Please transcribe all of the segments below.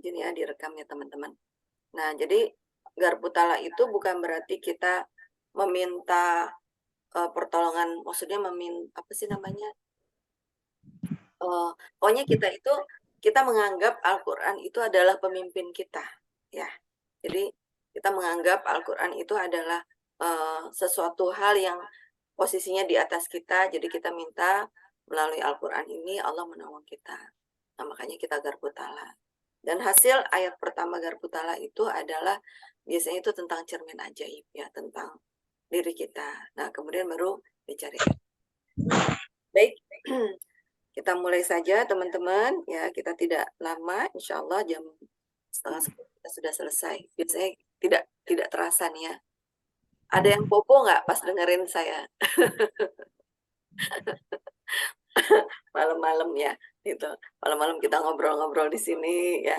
mungkin ya direkam ya teman-teman. Nah, jadi garpu tala itu bukan berarti kita meminta pertolongan, maksudnya apa sih namanya? Pokoknya kita menganggap Al-Qur'an itu adalah pemimpin kita, ya. Jadi kita menganggap Al-Qur'an itu adalah, sesuatu hal yang posisinya di atas kita, jadi kita minta melalui Al-Qur'an ini Allah menolong kita. Nah, makanya kita garpu tala. Dan hasil ayat pertama garpu tala itu adalah biasanya itu tentang cermin ajaib ya, tentang diri kita. Nah, kemudian baru dicari. Baik, kita mulai saja teman-teman, ya kita tidak lama, insya Allah jam 9:30 kita sudah selesai. Biasanya tidak terasa nih ya. Ada yang popo nggak pas dengerin saya? Malam-malam ya, gitu. Malam-malam kita ngobrol-ngobrol di sini ya.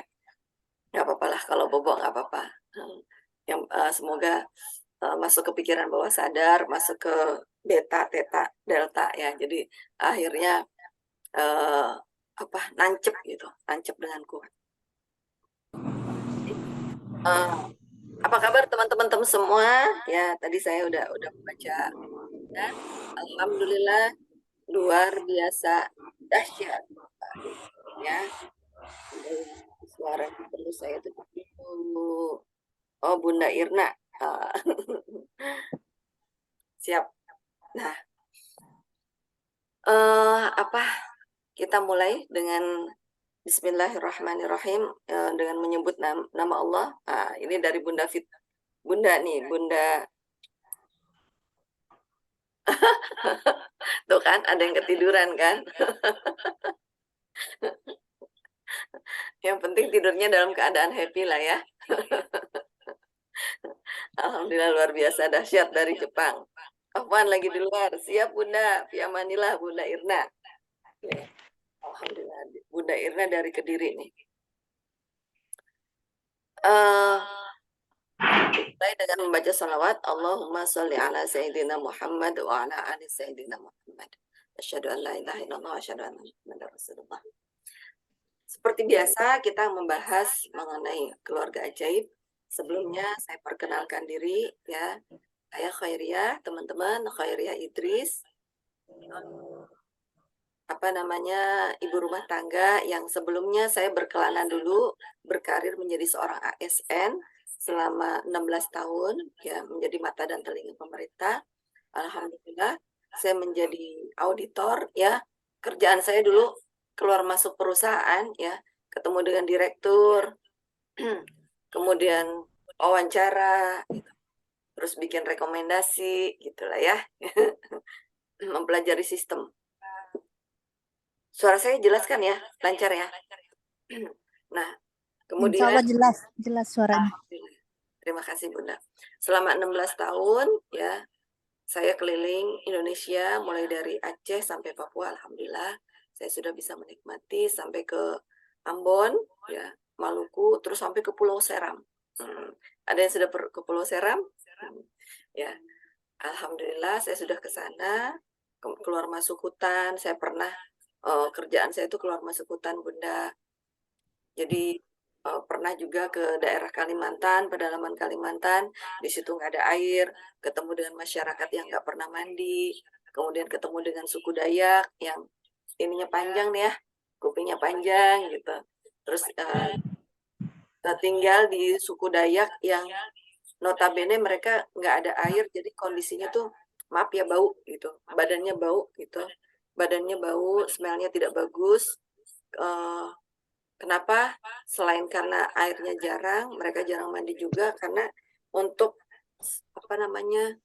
Nggak apa-apa lah kalau bobo nggak apa-apa. Yang semoga masuk ke pikiran bawah sadar, masuk ke beta, theta, delta ya. Jadi akhirnya apa nancep gitu, nancep dengan kuat. Apa kabar teman-teman semua? Ya, tadi saya udah membaca dan alhamdulillah luar biasa dahsyat ya. Suara perlu saya tutup dulu. Oh, Bunda Irna. Ah, siap. Nah, apa kita mulai dengan Bismillahirrahmanirrahim dengan menyebut nama Allah. Ini dari Bunda Bunda nih, Bunda. Tuh kan, ada yang ketiduran kan? Yang penting tidurnya dalam keadaan happy lah ya. Alhamdulillah luar biasa dahsyat dari Jepang. Afwan lagi di luar. Siap Bunda, Fiamanilah Bunda Irna. Ya, alhamdulillah Bunda Irna dari Kediri nih. Mulai dengan membaca salawat Allahumma sholli ala Sayyidina Muhammad wa ala ali Sayyidina Muhammad. Asyhadu an la ilaha illallah wa asyhadu anna Muhammadar Rasulullah. Seperti biasa kita membahas mengenai keluarga ajaib. Sebelumnya saya perkenalkan diri ya. Saya Khairiyah, teman-teman, Khairiyah Idris. Apa namanya? Ibu rumah tangga yang sebelumnya saya berkelana dulu berkarir menjadi seorang ASN selama 16 tahun ya, menjadi mata dan telinga pemerintah. Alhamdulillah saya menjadi auditor ya. Kerjaan saya dulu keluar masuk perusahaan ya, ketemu dengan direktur, kemudian wawancara gitu. Terus bikin rekomendasi gitulah ya. Mempelajari sistem. Suara saya jelas kan ya? Lancar ya? Nah, Insya kemudian Allah jelas suaranya. terima kasih Bunda. Selama 16 tahun ya, saya keliling Indonesia mulai dari Aceh sampai Papua. Alhamdulillah, saya sudah bisa menikmati sampai ke Ambon ya, Maluku, terus sampai ke Pulau Seram. Ada yang sudah ke Pulau Seram? Ya, alhamdulillah saya sudah ke sana, keluar masuk hutan. Saya pernah kerjaan saya itu keluar masuk hutan Bunda. Jadi pernah juga ke daerah Kalimantan, pedalaman Kalimantan, di situ nggak ada air, ketemu dengan masyarakat yang nggak pernah mandi, kemudian ketemu dengan suku Dayak yang ininya panjang nih ya, kupingnya panjang gitu. Terus tinggal di suku Dayak yang notabene mereka nggak ada air, jadi kondisinya tuh maaf ya bau gitu, badannya bau gitu, badannya bau, smellnya tidak bagus. Kenapa? Selain karena airnya jarang, mereka jarang mandi juga karena untuk apa namanya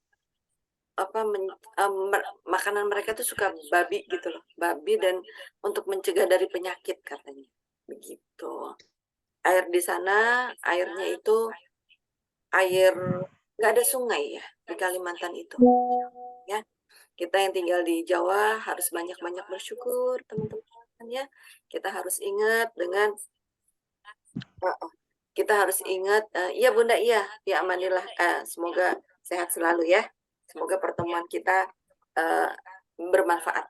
makanan mereka tuh suka babi gitu loh, babi dan untuk mencegah dari penyakit katanya, begitu. Air di sana airnya itu air nggak ada sungai ya di Kalimantan itu, ya. Kita yang tinggal di Jawa harus banyak-banyak bersyukur teman-teman ya. Kita harus ingat dengan kita harus ingat, iya Bunda, iya, ya amanillah, semoga sehat selalu ya. Semoga pertemuan kita bermanfaat.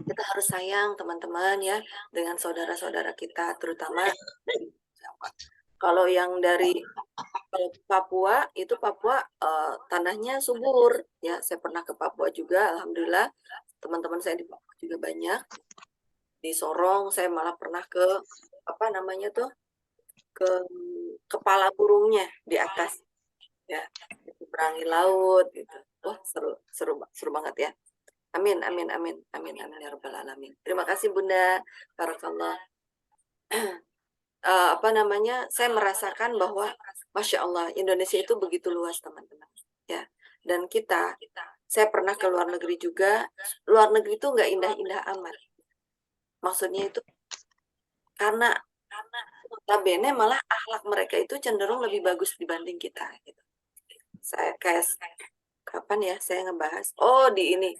kita harus sayang teman-teman ya dengan saudara-saudara kita, terutama di Jawa. Kalau yang dari Papua itu Papua tanahnya subur ya. Saya pernah ke Papua juga, alhamdulillah. Teman-teman saya di Papua juga banyak. Di Sorong saya malah pernah ke apa namanya tuh ke kepala burungnya di atas ya, berangi laut gitu. Wah seru seru seru banget ya. Amin amin amin amin amin ya rabbal alamin. Terima kasih Bunda. Barakallah. Apa namanya, saya merasakan bahwa Masya Allah, Indonesia itu begitu luas, teman-teman. Ya, dan saya pernah ke luar negeri juga. Luar negeri itu nggak indah-indah amat. Maksudnya itu karena notabene malah akhlak mereka itu cenderung lebih bagus dibanding kita. Gitu. Saya kayak kapan ya saya ngebahas? Oh di ini,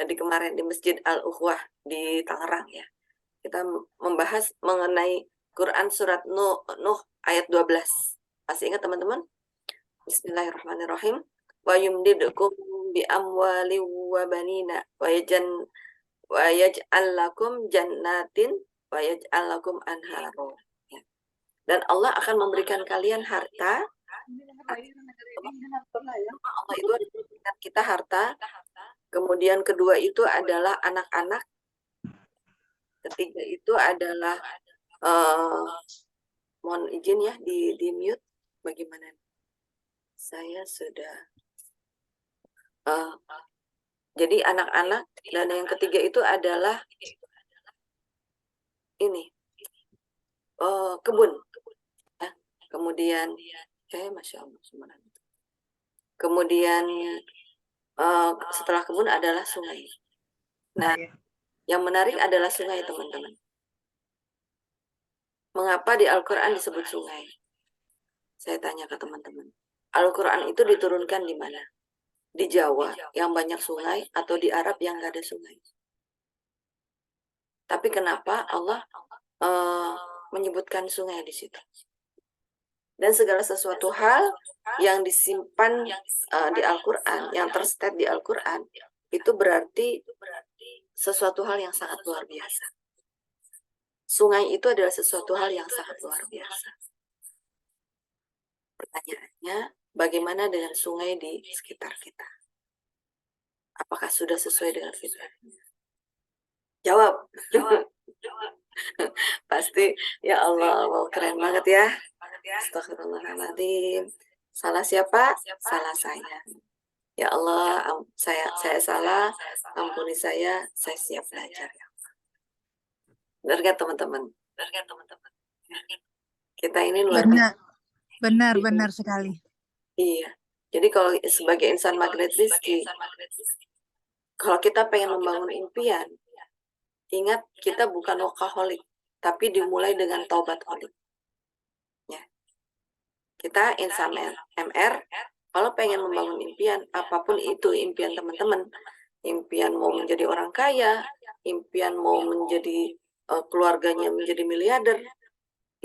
di kemarin di Masjid Al Ukhwah di Tangerang ya. Kita membahas mengenai Quran surat Nuh ayat 12. Masih ingat teman-teman? Bismillahirrahmanirrahim. Wa yumdidukum bi amwali wa banina wa yaj'al lakum jannatin wa yaj'al lakum anharu. Ya. Dan Allah akan memberikan kalian harta. Allah itu memberikan kita harta. Kemudian kedua itu adalah anak-anak. Ketiga itu adalah mohon izin ya di mute bagaimana saya sudah jadi anak-anak dan yang ketiga itu adalah ini kebun ya. Kemudian Masya Allah kemudian setelah kebun adalah sungai. Nah yang menarik adalah sungai teman-teman. Mengapa di Al-Quran disebut sungai? Saya tanya ke teman-teman. Al-Quran itu diturunkan di mana? Di Jawa yang banyak sungai atau di Arab yang nggak ada sungai? Tapi kenapa Allah menyebutkan sungai di situ? Dan segala sesuatu hal yang disimpan di Al-Quran, yang terstate di Al-Quran, itu berarti sesuatu hal yang sangat luar biasa. Sungai itu adalah sesuatu hal yang sangat luar biasa. Pertanyaannya, bagaimana dengan sungai di sekitar kita? Apakah sudah sesuai dengan fitrahnya? Jawab. Pasti, ya Allah, wow, keren banget ya. Astagfirullahaladzim. Salah siapa? Salah saya. Ya Allah, saya salah, ampuni saya siap belajar. Benar gak teman-teman? Kita ini luar biasa. Benar sekali. Iya. Jadi kalau sebagai insan magnet rizki, kalau kita pengen membangun impian, ingat kita bukan workaholic, tapi dimulai dengan taubatholik. Ya. Kita insan MR, kalau pengen membangun impian, apapun itu impian teman-teman, impian mau menjadi orang kaya, impian mau menjadi keluarganya menjadi miliarder,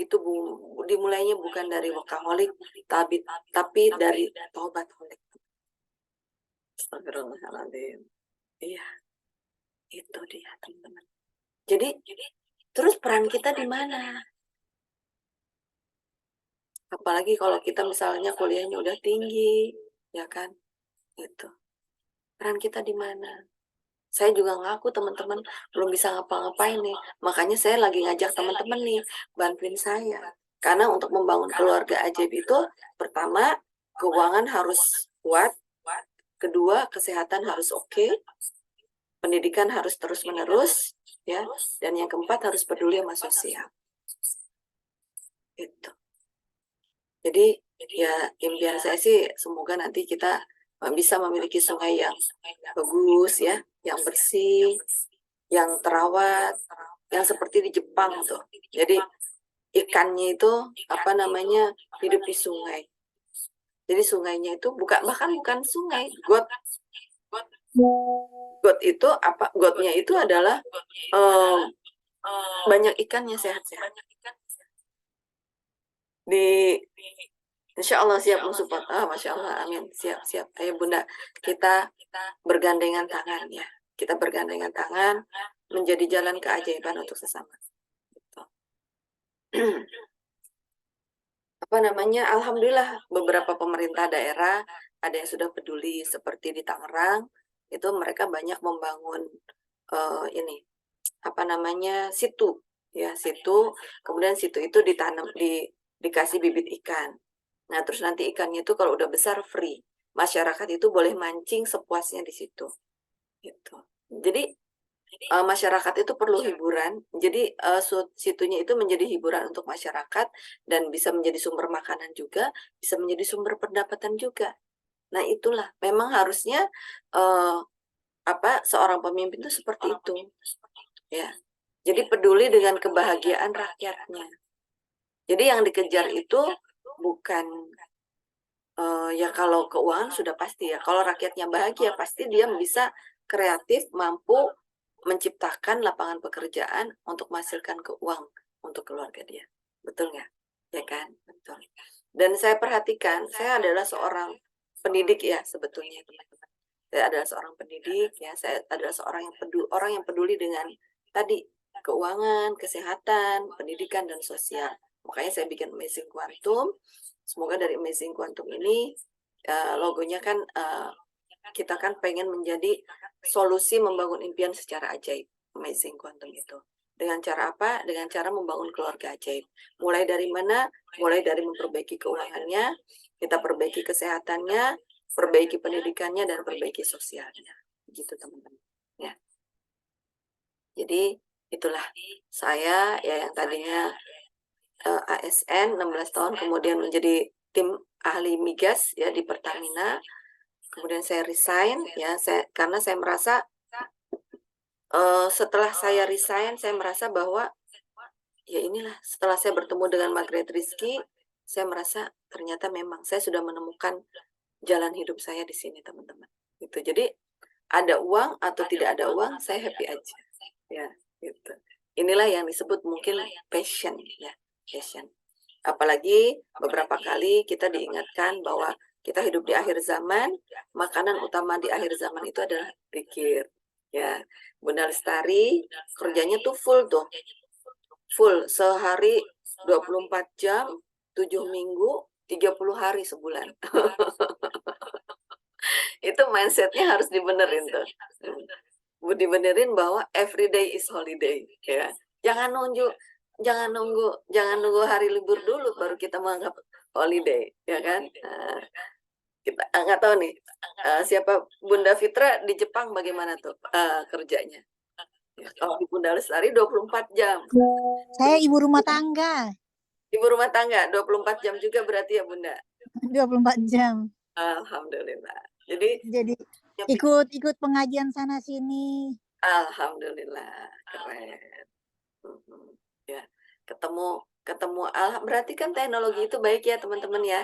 itu dimulainya bukan dari workaholic, tapi dari taubatholik. Astagfirullahaladzim. Iya, itu dia teman-teman. Jadi terus peran kita di mana? Apalagi kalau kita misalnya kuliahnya udah tinggi, ya kan? Itu. Peran kita di mana? Saya juga ngaku teman-teman belum bisa ngapa-ngapain nih. Makanya saya lagi ngajak teman-teman nih, bantuin saya. Karena untuk membangun keluarga ajaib itu, pertama, keuangan harus kuat. Kedua, kesehatan harus oke. Pendidikan harus terus-menerus. Ya. Dan yang keempat, harus peduli sama sosial. Itu. Jadi, ya impian saya sih semoga nanti kita bisa memiliki sungai yang bagus ya, yang bersih, yang terawat, yang seperti di Jepang tuh. Jadi ikannya itu apa namanya hidup di sungai. Jadi sungainya itu bahkan bukan sungai, got. Got itu apa? Gotnya itu adalah banyak ikannya sehat-sehat. Insya Allah siap mensupport. Masya Allah, amin. Siap. Ayo Bunda, kita bergandengan tangan ya. Kita bergandengan tangan menjadi jalan keajaiban untuk sesama. Gitu. Apa namanya, alhamdulillah beberapa pemerintah daerah ada yang sudah peduli, seperti di Tangerang itu mereka banyak membangun ini apa namanya, situ ya, situ, kemudian situ itu ditanam dikasih bibit ikan. Nah, terus nanti ikannya itu kalau udah besar free. Masyarakat itu boleh mancing sepuasnya di situ gitu. Jadi masyarakat itu perlu hiburan, jadi situnya itu menjadi hiburan untuk masyarakat dan bisa menjadi sumber makanan juga, bisa menjadi sumber pendapatan juga. Nah, itulah memang harusnya seorang pemimpin itu seperti itu, ya. Jadi peduli dengan kebahagiaan rakyatnya. Jadi yang dikejar itu bukan ya kalau keuangan sudah pasti ya, kalau rakyatnya bahagia pasti dia bisa kreatif, mampu menciptakan lapangan pekerjaan untuk menghasilkan uang untuk keluarga dia. Betul nggak? Ya kan? Betul. Dan saya perhatikan, saya adalah seorang pendidik ya sebetulnya teman-teman. Saya adalah seorang pendidik ya, saya adalah seorang orang yang peduli dengan tadi keuangan, kesehatan, pendidikan dan sosial. Makanya saya bikin Amazing Quantum. Semoga dari Amazing Quantum ini logonya kan kita kan pengen menjadi solusi membangun impian secara ajaib. Amazing Quantum itu. Dengan cara apa? Dengan cara membangun keluarga ajaib. Mulai dari mana? Mulai dari memperbaiki keuangannya, kita perbaiki kesehatannya, perbaiki pendidikannya, dan perbaiki sosialnya. Begitu teman-teman. Ya. Jadi itulah saya ya yang tadinya ASN 16 tahun kemudian menjadi tim ahli migas ya di Pertamina. Kemudian saya resign ya, karena saya merasa setelah saya resign saya merasa bahwa ya inilah setelah saya bertemu dengan Margaret Rizky, saya merasa ternyata memang saya sudah menemukan jalan hidup saya di sini teman-teman. Gitu. Jadi ada uang atau tidak ada uang saya happy aja. Ya, gitu. Inilah yang disebut mungkin passion ya, passion. Apalagi beberapa kali kita diingatkan bahwa kita hidup di akhir zaman, makanan utama di akhir zaman itu adalah zikir. Ya, Bunda Lestari kerjanya tuh full sehari 24 jam, 7 minggu, 30 hari sebulan. Itu mindsetnya harus dibenerin tuh. Dibenerin bahwa everyday is holiday ya. Jangan nunggu hari libur dulu baru kita menganggap holiday ya kan. Kita nggak tahu nih siapa Bunda Fitra di Jepang bagaimana tuh kerjanya. Ya, kalau di Bunda Lestari 24 jam. Saya ibu rumah tangga. Ibu rumah tangga 24 jam juga berarti ya Bunda. 24 jam. Alhamdulillah. Jadi Ikut pengajian sana sini. alhamdulillah keren. Ya, ketemu berarti kan teknologi itu baik ya teman-teman ya.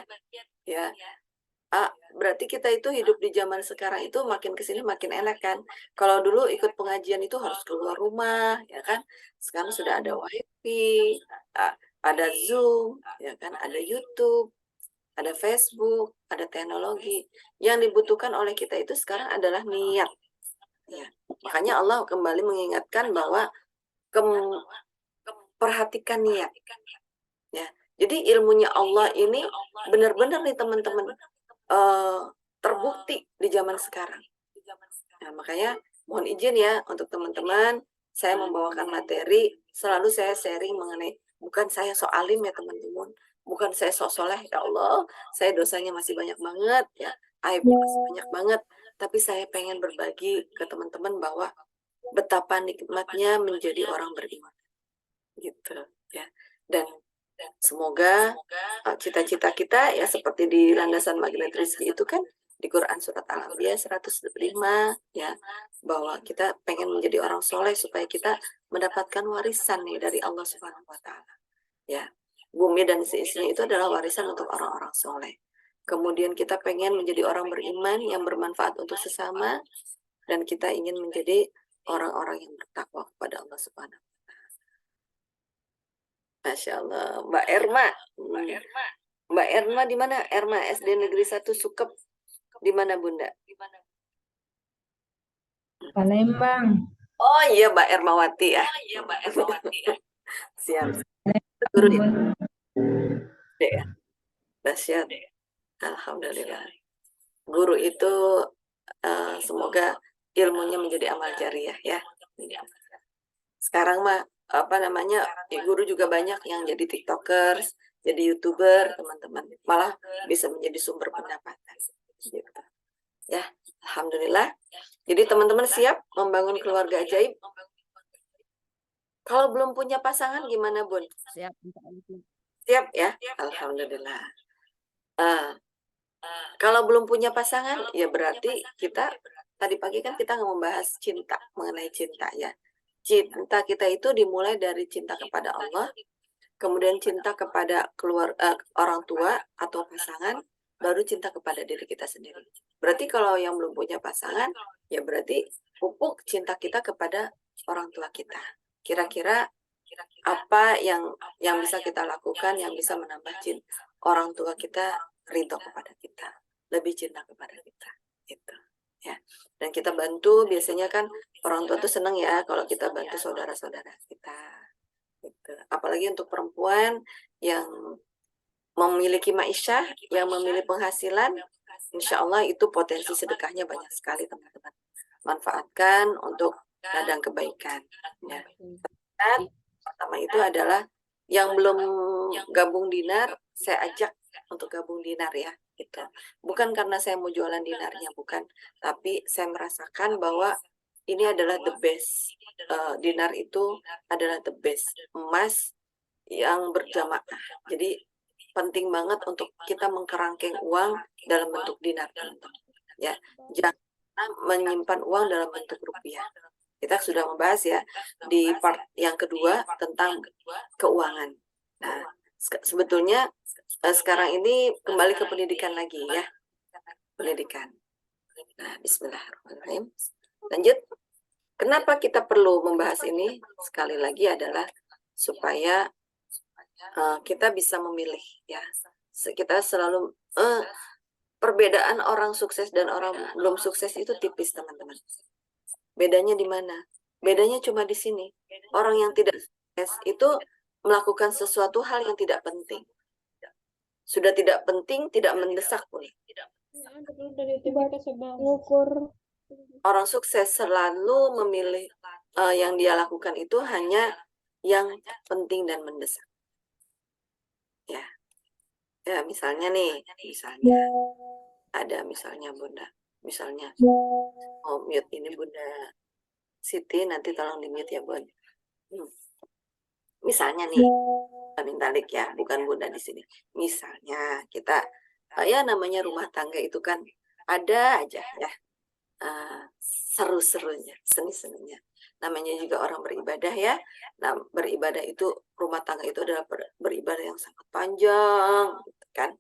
Ya. Berarti kita itu hidup di zaman sekarang itu makin kesini makin enak kan. Kalau dulu ikut pengajian itu harus keluar rumah, ya kan. Sekarang sudah ada WiFi, ada Zoom, ya kan, ada YouTube, ada Facebook, ada teknologi. Yang dibutuhkan oleh kita itu sekarang adalah niat. Ya. Makanya Allah kembali mengingatkan bahwa perhatikan niat. Ya. Jadi ilmunya Allah ini benar-benar nih teman-teman terbukti di zaman sekarang. Nah, makanya mohon izin ya untuk teman-teman, saya membawakan materi, selalu saya sharing mengenai, bukan saya sok alim ya teman-teman, bukan saya sok soleh, ya Allah, saya dosanya masih banyak banget, ya, aibnya masih banyak banget, tapi saya pengen berbagi ke teman-teman bahwa betapa nikmatnya menjadi orang beriman, gitu ya. Dan semoga cita-cita kita ya seperti di landasan Magnet Rizki itu kan di Quran surat Al-Anbiya 105 ya, bahwa kita pengen menjadi orang soleh supaya kita mendapatkan warisan nih dari Allah Subhanahu wa taala. Ya. Bumi dan seisinya itu adalah warisan untuk orang-orang soleh. Kemudian kita pengen menjadi orang beriman yang bermanfaat untuk sesama dan kita ingin menjadi orang-orang yang bertakwa kepada Allah Subhanahu. Masya Allah, Mbak Erma. Mbak Erma di mana? Erma SD Negeri 1 Sukep. Di mana Bunda? Palembang. Oh iya, Mbak Ermawati ya. Siap. Guru ya, Dek ya. Dahsyat. Alhamdulillah. Guru itu semoga ilmunya menjadi amal jariah ya. Sekarang mah apa namanya, guru juga banyak yang jadi tiktokers, jadi youtuber teman-teman, malah bisa menjadi sumber pendapatan. Gitu. Ya, alhamdulillah. Jadi teman-teman siap membangun keluarga ajaib. Kalau belum punya pasangan gimana, Bun? Siap. Siap ya, alhamdulillah. Kalau belum punya pasangan, ya berarti kita tadi pagi kan kita membahas cinta, mengenai cinta ya. Cinta kita itu dimulai dari cinta kepada Allah, kemudian cinta kepada orang tua atau pasangan, baru cinta kepada diri kita sendiri. Berarti kalau yang belum punya pasangan, ya berarti pupuk cinta kita kepada orang tua kita. Kira-kira apa yang bisa kita lakukan yang bisa menambah cinta orang tua kita ridho kepada kita, lebih cinta kepada kita, gitu ya. Dan kita bantu, biasanya kan orang tua tuh senang ya kalau kita bantu saudara-saudara kita, gitu. Apalagi untuk perempuan yang memiliki ma'isyah, yang memiliki penghasilan, insya Allah itu potensi sedekahnya banyak sekali teman-teman. Manfaatkan untuk ladang kebaikan ya. Dan pertama itu adalah yang belum gabung dinar, saya ajak untuk gabung dinar ya, gitu. Bukan karena saya mau jualan dinarnya, bukan, tapi saya merasakan bahwa ini adalah the best. Dinar itu adalah the best, emas yang berjamaah. Jadi penting banget untuk kita mengkerangkeng uang dalam bentuk dinar, teman-teman. Ya, jangan menyimpan uang dalam bentuk rupiah. Kita sudah membahas ya di part yang kedua tentang keuangan. Nah, sebetulnya sekarang ini kembali ke pendidikan lagi ya. Pendidikan. Nah, bismillahirrahmanirrahim. Lanjut. Kenapa kita perlu membahas ini? Sekali lagi adalah supaya kita bisa memilih ya. Kita selalu perbedaan orang sukses dan orang belum sukses itu tipis, teman-teman. Bedanya di mana? Bedanya cuma di sini. Orang yang tidak sukses itu melakukan sesuatu hal yang tidak penting. Sudah tidak penting, tidak mendesak pun. Orang sukses selalu memilih yang dia lakukan itu hanya yang penting dan mendesak. Ya. Ya, misalnya nih, ada misalnya Bunda, misalnya mute ini Bunda Siti, nanti tolong di mute ya Bun. Misalnya nih, Mintalik ya, bukan Bunda di sini. Misalnya kita, ya namanya rumah tangga itu kan ada aja ya seru-serunya, seni-seninya. Namanya juga orang beribadah ya. Nah, beribadah itu, rumah tangga itu adalah beribadah yang sangat panjang, gitu kan.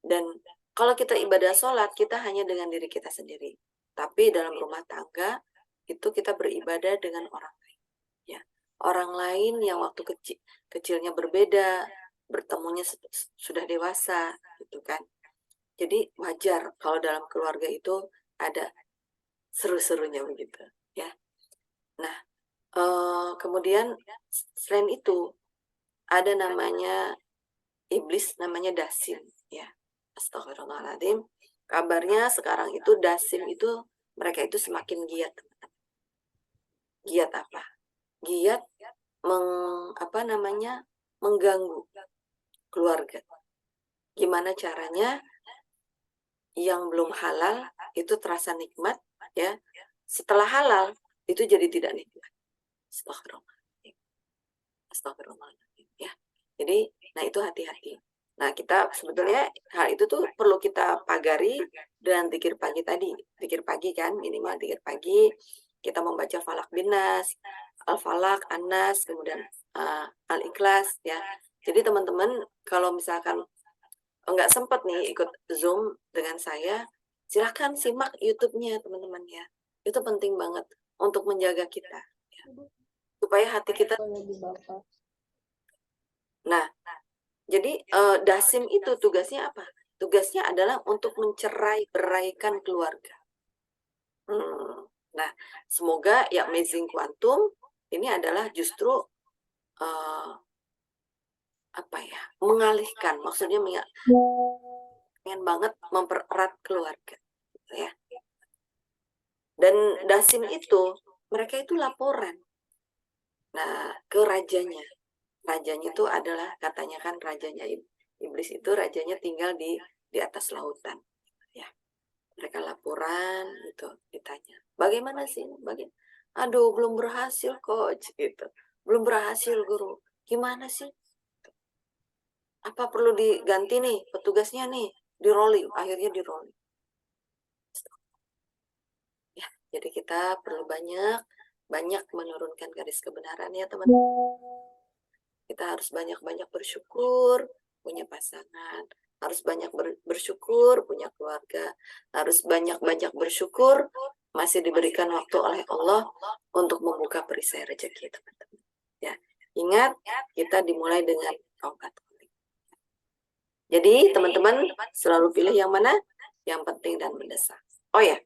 Dan kalau kita ibadah sholat, kita hanya dengan diri kita sendiri. Tapi dalam rumah tangga, itu kita beribadah dengan orang lain. Ya. Orang lain yang waktu kecilnya berbeda, bertemunya sudah dewasa, gitu kan. Jadi wajar kalau dalam keluarga itu ada seru-serunya begitu, ya. Nah, kemudian selain itu ada namanya iblis, namanya dasim, ya. Astagfirullahaladzim. Kabarnya sekarang itu dasim itu mereka itu semakin giat, teman-teman. Giat apa? Giat mengganggu keluarga. Gimana caranya yang belum halal itu terasa nikmat, ya. Setelah halal itu jadi tidak nikmat. Astagfirullahaladzim. Astagfirullahaladzim, ya. Jadi, nah itu hati-hati. Nah, kita sebetulnya hal itu tuh perlu kita pagari dengan zikir pagi tadi. Zikir pagi kan, minimal zikir pagi. Kita membaca Falak bin Nas, Al-Falak, An-Nas, kemudian Al-Ikhlas, ya. Jadi teman-teman kalau misalkan nggak sempat nih ikut Zoom dengan saya, silahkan simak YouTube-nya teman-teman ya. Itu penting banget untuk menjaga kita. Ya. Supaya hati kita. Nah, jadi dasim itu tugasnya apa? Tugasnya adalah untuk mencerai beraikan keluarga. Nah, semoga ya Amazing Quantum ini adalah justru apa ya, mengalihkan, maksudnya pengen banget mempererat keluarga, gitu ya. Dan Dasim itu, mereka itu laporan, nah ke rajanya. Rajanya itu adalah katanya kan rajanya iblis itu rajanya tinggal di atas lautan, ya. Mereka laporan gitu, ditanya, bagaimana sih? Aduh, belum berhasil coach gitu, belum berhasil guru. Gimana sih? Apa perlu diganti nih petugasnya nih, di rolling, akhirnya di rolling. Ya, jadi kita perlu banyak menurunkan garis kebenaran ya teman-teman. Kita harus banyak-banyak bersyukur punya pasangan, harus banyak bersyukur punya keluarga, harus banyak-banyak bersyukur masih diberikan waktu oleh Allah untuk membuka perisai rezeki teman-teman. Ya, ingat kita dimulai dengan taubat. Jadi teman-teman selalu pilih yang mana? Yang penting dan mendesak. Oh ya,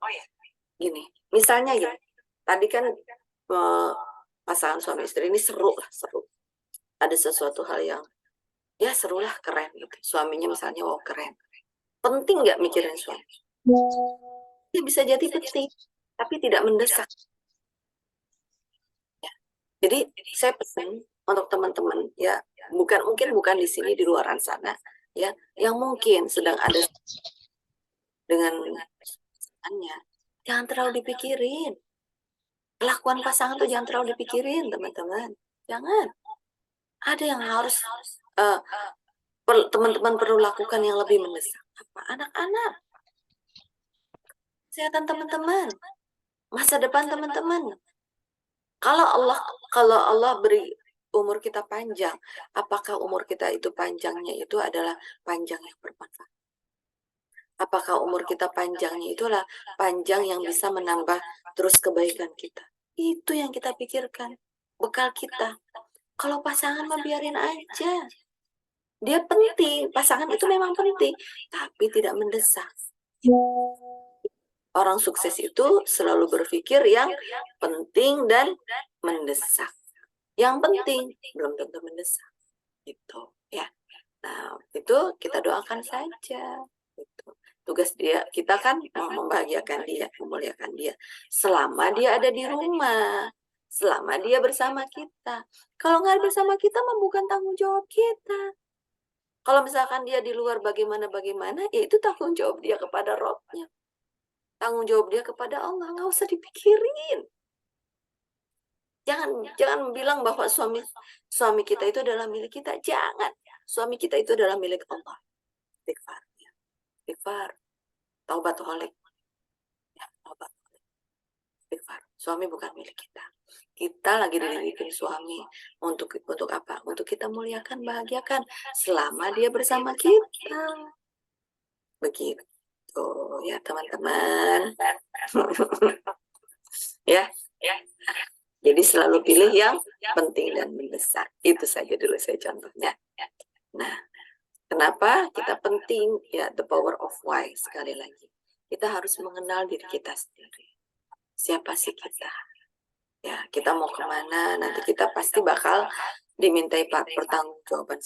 gini, misalnya ya, tadi kan pasangan suami istri ini seru lah, seru. Ada sesuatu hal yang ya seru lah, keren gitu. Suaminya misalnya wow keren. Penting nggak mikirin suami? Ya bisa jadi penting, tapi tidak mendesak. Ya. Jadi saya pesan untuk teman-teman ya, mungkin bukan di sini, di luaran sana ya, yang mungkin sedang ada dengan pasangannya, jangan terlalu dipikirin. Kelakuan pasangan tuh jangan terlalu dipikirin, teman-teman. Jangan. Ada yang harus teman-teman perlu lakukan yang lebih mendesak. Apa? Anak-anak, kesehatan teman-teman, masa depan teman-teman. Kalau Allah beri umur kita panjang, apakah umur kita itu panjangnya itu adalah panjang yang bermanfaat? Apakah umur kita panjangnya itulah panjang yang bisa menambah terus kebaikan kita? Itu yang kita pikirkan, bekal kita. Kalau pasangan mah biarin aja. Dia penting, pasangan itu memang penting, tapi tidak mendesak. Orang sukses itu selalu berpikir yang penting dan mendesak. Yang penting belum tentu mendesak. Gitu, ya. Nah, itu kita doakan saja. Gitu. Tugas kita kan membahagiakan dia, memuliakan dia. Selama dia ada di rumah, selama dia bersama kita. Kalau nggak bersama kita, bukan tanggung jawab kita. Kalau misalkan dia di luar bagaimana, ya itu tanggung jawab dia kepada Robnya. Tanggung jawab dia kepada Allah, nggak usah dipikirin. Jangan bilang bahwa suami kita itu adalah milik kita. Jangan. Suami kita itu adalah milik Allah. Istighfar. Istighfar. Taubat holik. Ya, taubat holik. Istighfar. Suami bukan milik kita. Kita lagi didikin suami untuk apa? Untuk kita muliakan, bahagiakan selama dia bersama kita. Begitu ya teman-teman. Ya. Jadi selalu pilih yang penting dan mendesak. Itu saja dulu saya contohnya. Nah, kenapa kita penting? Ya, the power of why sekali lagi. Kita harus mengenal diri kita sendiri. Siapa sih kita? Ya, kita mau kemana? Nanti kita pasti bakal dimintai pertanggungjawaban.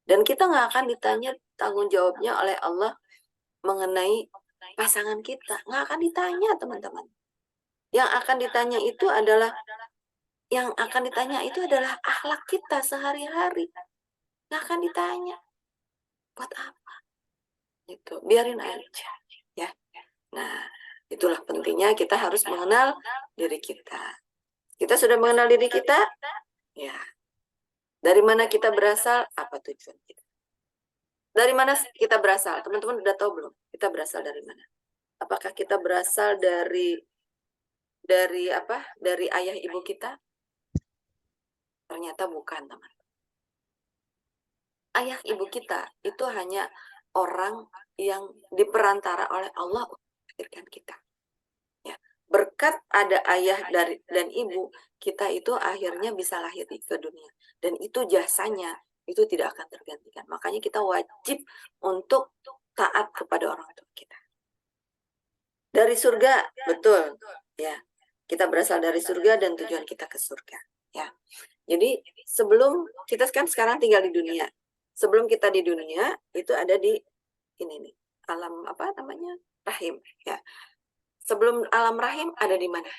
Dan kita nggak akan ditanya tanggung jawabnya oleh Allah mengenai pasangan kita. Nggak akan ditanya, teman-teman. Yang akan ditanya itu adalah akhlak kita sehari-hari. Nggak akan ditanya. Buat apa? Itu biarin aja. Ya. Nah, itulah pentingnya kita harus mengenal diri kita. Kita sudah mengenal diri kita? Ya. Dari mana kita berasal? Apa tujuan kita? Dari mana kita berasal? Teman-teman udah tahu belum? Kita berasal dari mana? Apakah kita berasal dari apa? Dari ayah ibu kita? Ternyata bukan, teman. Ayah ibu kita itu hanya orang yang diperantara oleh Allah untuk melahirkan kita. Ya. Berkat ada ayah dan ibu, kita itu akhirnya bisa lahir ke dunia. Dan itu jasanya, itu tidak akan tergantikan. Makanya kita wajib untuk taat kepada orang tua kita. Dari surga, betul. Ya, kita berasal dari surga dan tujuan kita ke surga. Ya, jadi sebelum kita kan sekarang tinggal di dunia, sebelum kita di dunia itu ada di ini nih alam apa namanya rahim. Ya, sebelum alam rahim ada di mana?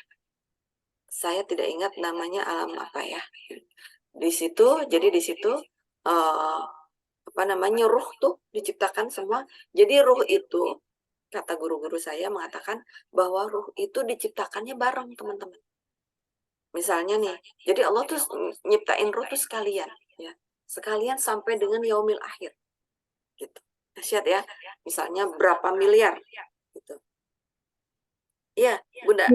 Saya tidak ingat namanya alam apa ya. Di situ, jadi di situ apa namanya ruh tuh diciptakan semua. Jadi ruh itu kata guru-guru saya mengatakan bahwa ruh itu diciptakannya bareng teman-teman. Misalnya nih, jadi Allah tuh nyiptain ruh tuh sekalian, ya, sekalian sampai dengan yaumil akhir, gitu. Dahsyat ya. Misalnya berapa miliar, gitu. Iya, Bunda.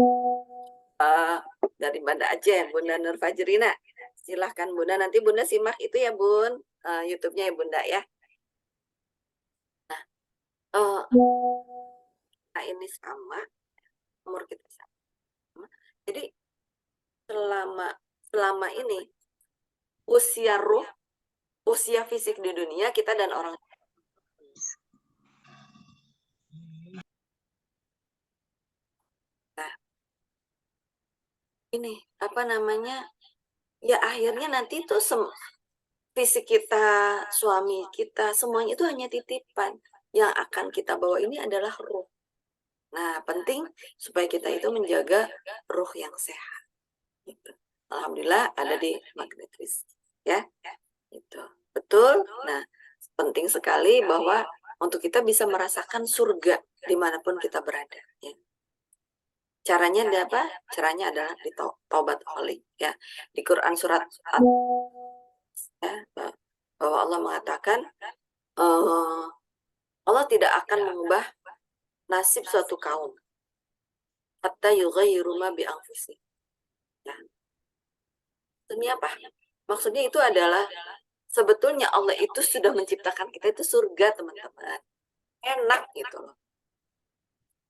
Dari Banda Aceh, Bunda Nur Fajrina. Silahkan Bunda, nanti Bunda simak itu ya Bun, YouTube-nya ya Bunda ya. Nah, ini sama, umur kita sama. Jadi selama selama ini usia ruh, usia fisik di dunia kita dan orang nah, ini apa namanya? Ya akhirnya nanti itu fisik kita, suami kita, semuanya itu hanya titipan. Yang akan kita bawa ini adalah ruh. Nah, penting supaya kita itu menjaga ruh yang sehat. Gitu. Alhamdulillah ada di Magnetis. Ya, itu. Betul. Nah, penting sekali bahwa untuk kita bisa merasakan surga dimanapun kita berada. Ya. Caranya ada apa? Caranya adalah di taubat holi. Ya. Di Quran surat ya, bahwa Allah mengatakan Allah tidak akan mengubah nasib suatu kaum hatta yughayyiru ma bi anfusihim. Ya. Maksudnya apa? Maksudnya itu adalah sebetulnya Allah itu sudah menciptakan kita itu surga, teman-teman. Enak gitu loh.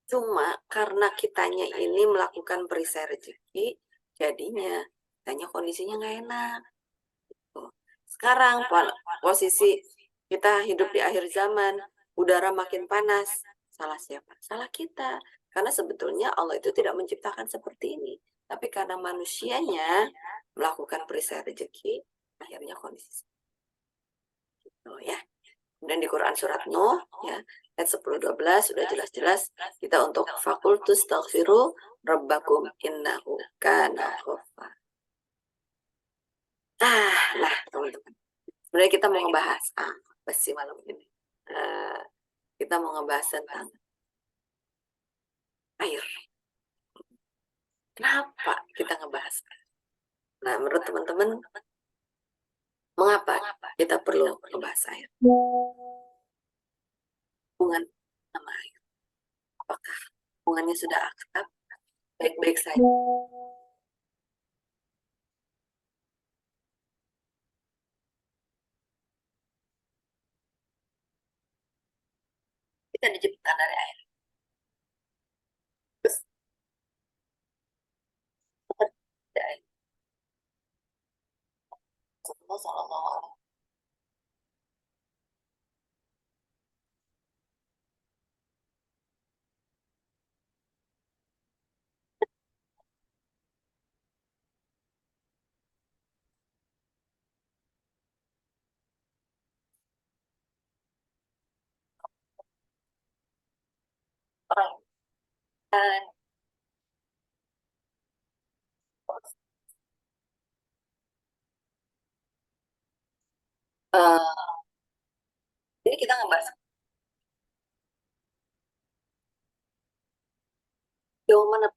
Cuma karena kitanya ini melakukan perisai rezeki, jadinya kitanya kondisinya nggak enak. Tuh. Sekarang posisi kita hidup di akhir zaman, udara makin panas. Salah siapa? Salah kita. Karena sebetulnya Allah itu tidak menciptakan seperti ini. Tapi karena manusianya melakukan perisai rezeki, akhirnya kondisi itu ya. Dan di Quran surat Nuh ya ayat 10-12 sudah jelas-jelas kita untuk fakultus taghfiru rabbakum innahu kana ghaffar. Nah teman-teman. Sebenarnya kita mau ngebahas apa sih malam ini? Eh, kita mau ngebahas tentang air. Kenapa kita ngebahas? Nah, menurut teman-teman, mengapa kita perlu ngebahas air? Hubungan sama air. Apakah hubungannya sudah akrab? Baik-baik saja. Kita diciptakan dari air. Terus, dari air. Sallallahu alaihi wasallam. Eh, jadi kita ngebahas sejauh mana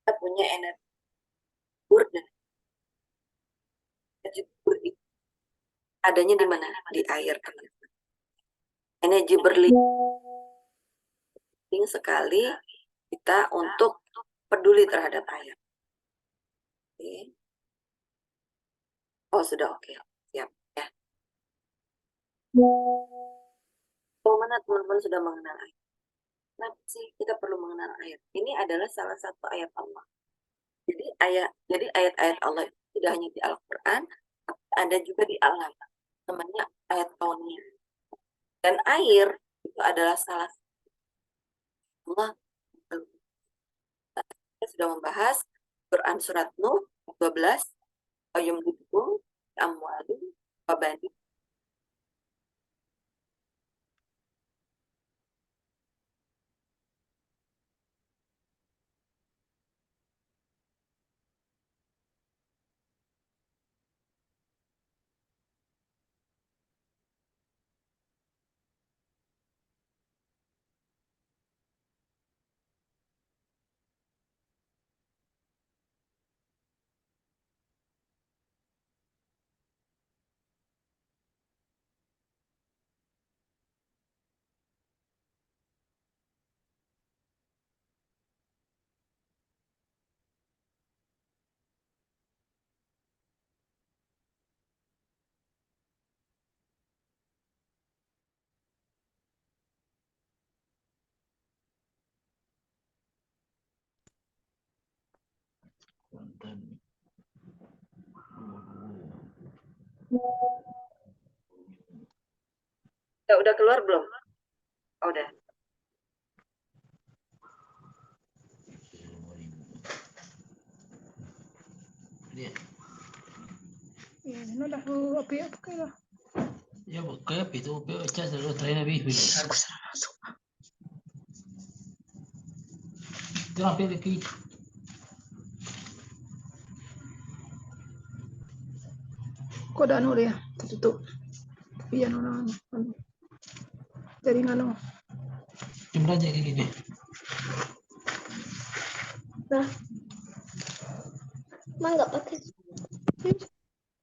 kita punya energi pur dan energi pur itu adanya di mana? Di air, teman-teman. Energi berlimpah sekali kita untuk peduli terhadap air. Oke. Oh, sudah oke. Siap ya. Bagaimana teman-teman sudah mengenal air? Kenapa sih kita perlu mengenal air? Ini adalah salah satu ayat Allah. Jadi ayat-ayat Allah itu tidak hanya di Al-Quran, tapi ada juga di alam. Namanya ayat kauniyah. Dan air itu adalah salah satu Allah kita sudah membahas Quran surat Nuh 12, Yumdidukum amwalin wa banin. Udah keluar belum? Oh, udah. Dia. Ya, no dah api apa kaya. Ya kayak itu baca dulu trainer bih. Itu apa lagi? Kok ada anu dia tutup. Iya no. Jaringan no. Jumlah aja kayak gini. Nah, emang nggak pakai.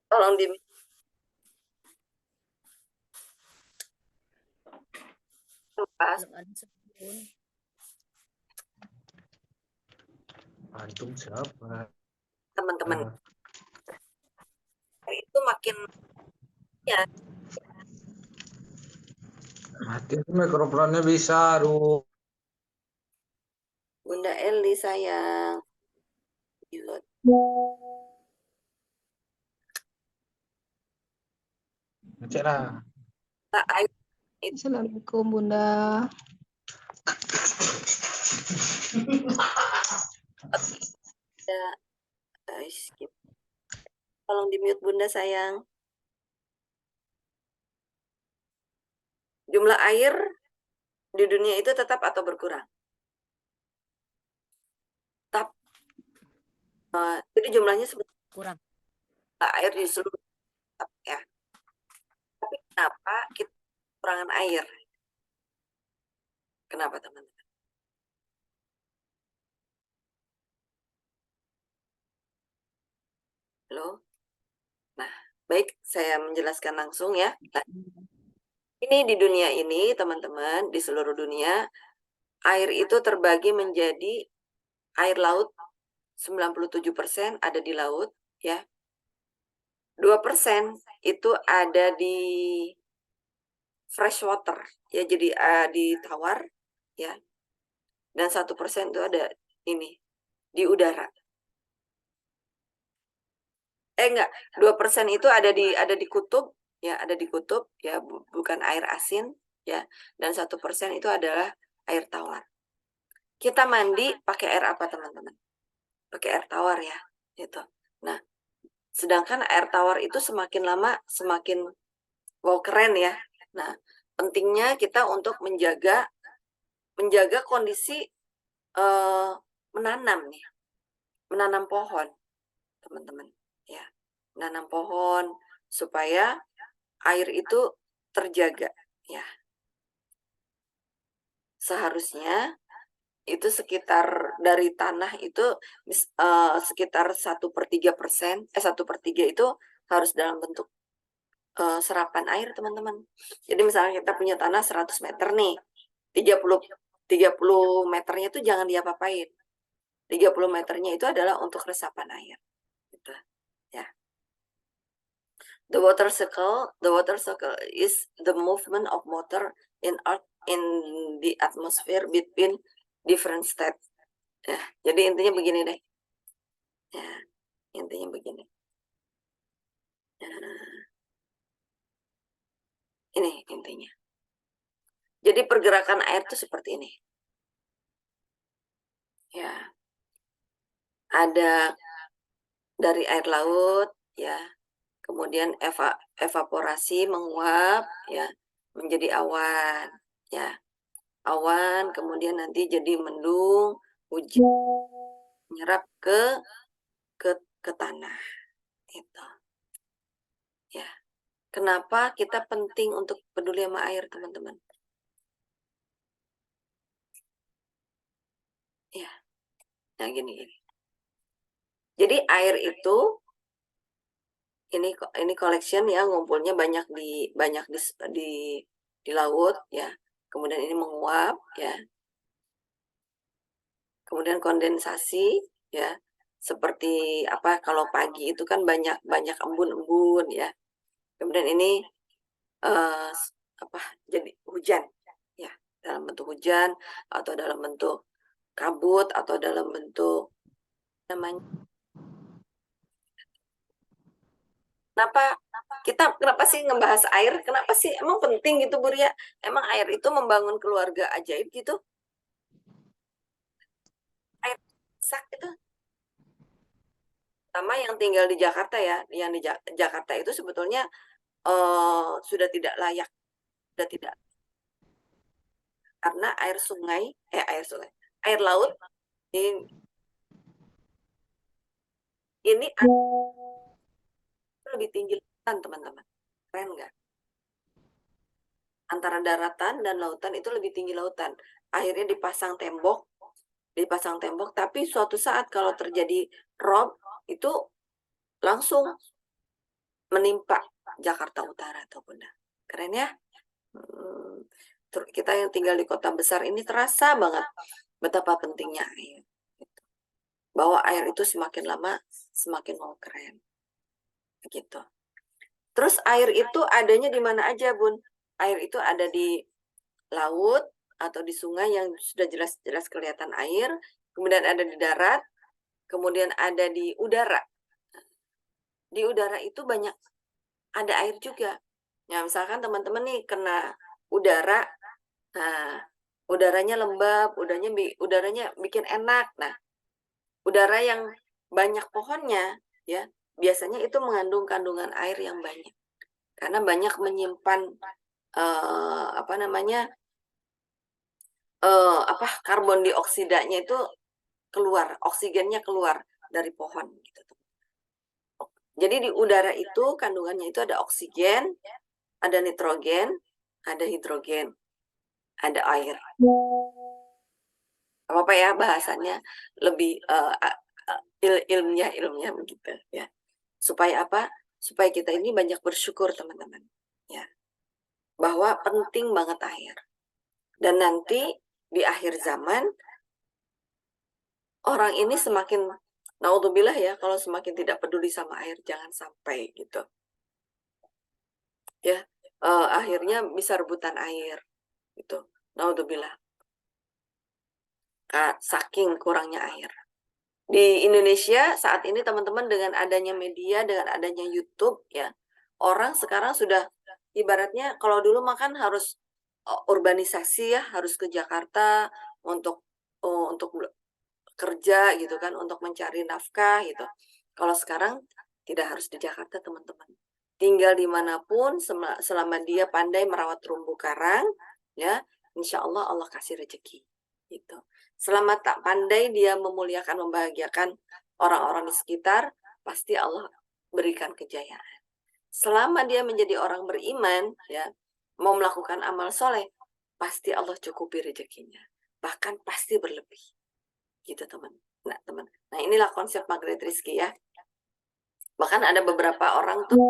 Tolong di pas Antum siapa? teman-teman. Itu makin ya Mati mikrofonnya bisa, aduh. Bunda Eli sayang. Yuk. Cek lah. Tak ayo Assalamualaikum Bunda. skip. Tolong di mute Bunda sayang. Jumlah air di dunia itu tetap atau berkurang? Tetap. Jadi jumlahnya sebetulnya Kurang. air di seluruh tetap, ya. Tapi kenapa kita kekurangan air? Kenapa teman-teman? Halo? Nah, baik, saya menjelaskan langsung ya. Nah, ini di dunia ini, teman-teman, di seluruh dunia, air itu terbagi menjadi air laut, 97% ada di laut, ya. 2% itu ada di fresh water, ya, jadi di tawar, ya. Dan 1% itu ada ini, di udara. Enggak, 2% itu ada di kutub, ya, ada di kutub, ya, bukan air asin, ya. Dan 1% itu adalah air tawar. Kita mandi pakai air apa, teman-teman? Pakai air tawar, ya, gitu. Nah, sedangkan air tawar itu semakin lama semakin wow, keren, ya. Nah, pentingnya kita untuk menjaga kondisi menanam nih, menanam pohon, teman-teman, ya. Menanam pohon supaya air itu terjaga, ya. Seharusnya itu sekitar dari tanah itu sekitar 1/3%, 1/3 itu harus dalam bentuk serapan air, teman-teman. Jadi misalnya kita punya tanah 100 meter nih, 30 meternya itu jangan diapa-apain. 30 meternya itu adalah untuk resapan air. Gitu, ya. The water cycle is the movement of water in the atmosphere between different states. Ya, jadi intinya begini deh. Ya, intinya begini. Ini intinya. Jadi pergerakan air itu seperti ini. Ya. ada dari air laut ya, kemudian evaporasi menguap ya menjadi awan ya. Awan kemudian nanti jadi mendung, hujan menyerap ke tanah. Itu. Ya. Kenapa kita penting untuk peduli sama air, teman-teman? Ya. Nah, gini. Jadi air itu ini collection ya, ngumpulnya banyak di laut ya. Kemudian ini menguap ya. Kemudian kondensasi ya. Seperti apa kalau pagi itu kan banyak embun-embun ya. Kemudian ini jadi hujan ya, dalam bentuk hujan atau dalam bentuk kabut atau dalam bentuk namanya. Kenapa sih ngebahas air? Kenapa sih emang penting gitu, Bu Ria? Emang air itu membangun keluarga ajaib gitu? Air sak itu sama yang tinggal di Jakarta ya, yang di Jakarta itu sebetulnya sudah tidak layak, sudah tidak, karena air laut ini lebih tinggi lautan, teman-teman. Keren nggak? Antara daratan dan lautan itu lebih tinggi lautan. Akhirnya dipasang tembok, tapi suatu saat kalau terjadi rob itu langsung menimpa Jakarta Utara atau Bunda. Keren ya? Kita yang tinggal di kota besar ini terasa banget betapa pentingnya air. Bahwa air itu semakin lama semakin mau keren. Gitu. Terus air itu adanya di mana aja, Bun? Air itu ada di laut atau di sungai yang sudah jelas-jelas kelihatan air, kemudian ada di darat, kemudian ada di udara. Di udara itu banyak ada air juga. Ya, misalkan teman-teman nih kena udara, nah, udaranya lembab, udaranya bikin enak. Nah, udara yang banyak pohonnya ya, biasanya itu mengandung kandungan air yang banyak. Karena banyak menyimpan karbon dioksidanya itu keluar, oksigennya keluar dari pohon gitu. Jadi di udara itu kandungannya itu ada oksigen, ada nitrogen, ada hidrogen, ada air. Apa ya bahasannya lebih ilmiah begitu ya. Supaya apa? Supaya kita ini banyak bersyukur, teman-teman. Ya. Bahwa penting banget air. Dan nanti di akhir zaman orang ini semakin naudzubillah ya, kalau semakin tidak peduli sama air, jangan sampai gitu. Ya, akhirnya bisa rebutan air gitu. Naudzubillah. Saking kurangnya air. Di Indonesia saat ini teman-teman dengan adanya media, dengan adanya YouTube ya, orang sekarang sudah ibaratnya kalau dulu makan harus urbanisasi ya, harus ke Jakarta untuk kerja gitu kan, untuk mencari nafkah gitu. Kalau sekarang tidak harus di Jakarta, teman-teman. Tinggal dimanapun selama dia pandai merawat terumbu karang ya, insya Allah Allah kasih rezeki gitu. Selama tak pandai dia memuliakan, membahagiakan orang-orang di sekitar, pasti Allah berikan kejayaan. Selama dia menjadi orang beriman ya, mau melakukan amal soleh, pasti Allah cukupi rezekinya, bahkan pasti berlebih gitu, teman. Nah inilah konsep magnet rezeki ya. Bahkan ada beberapa orang tuh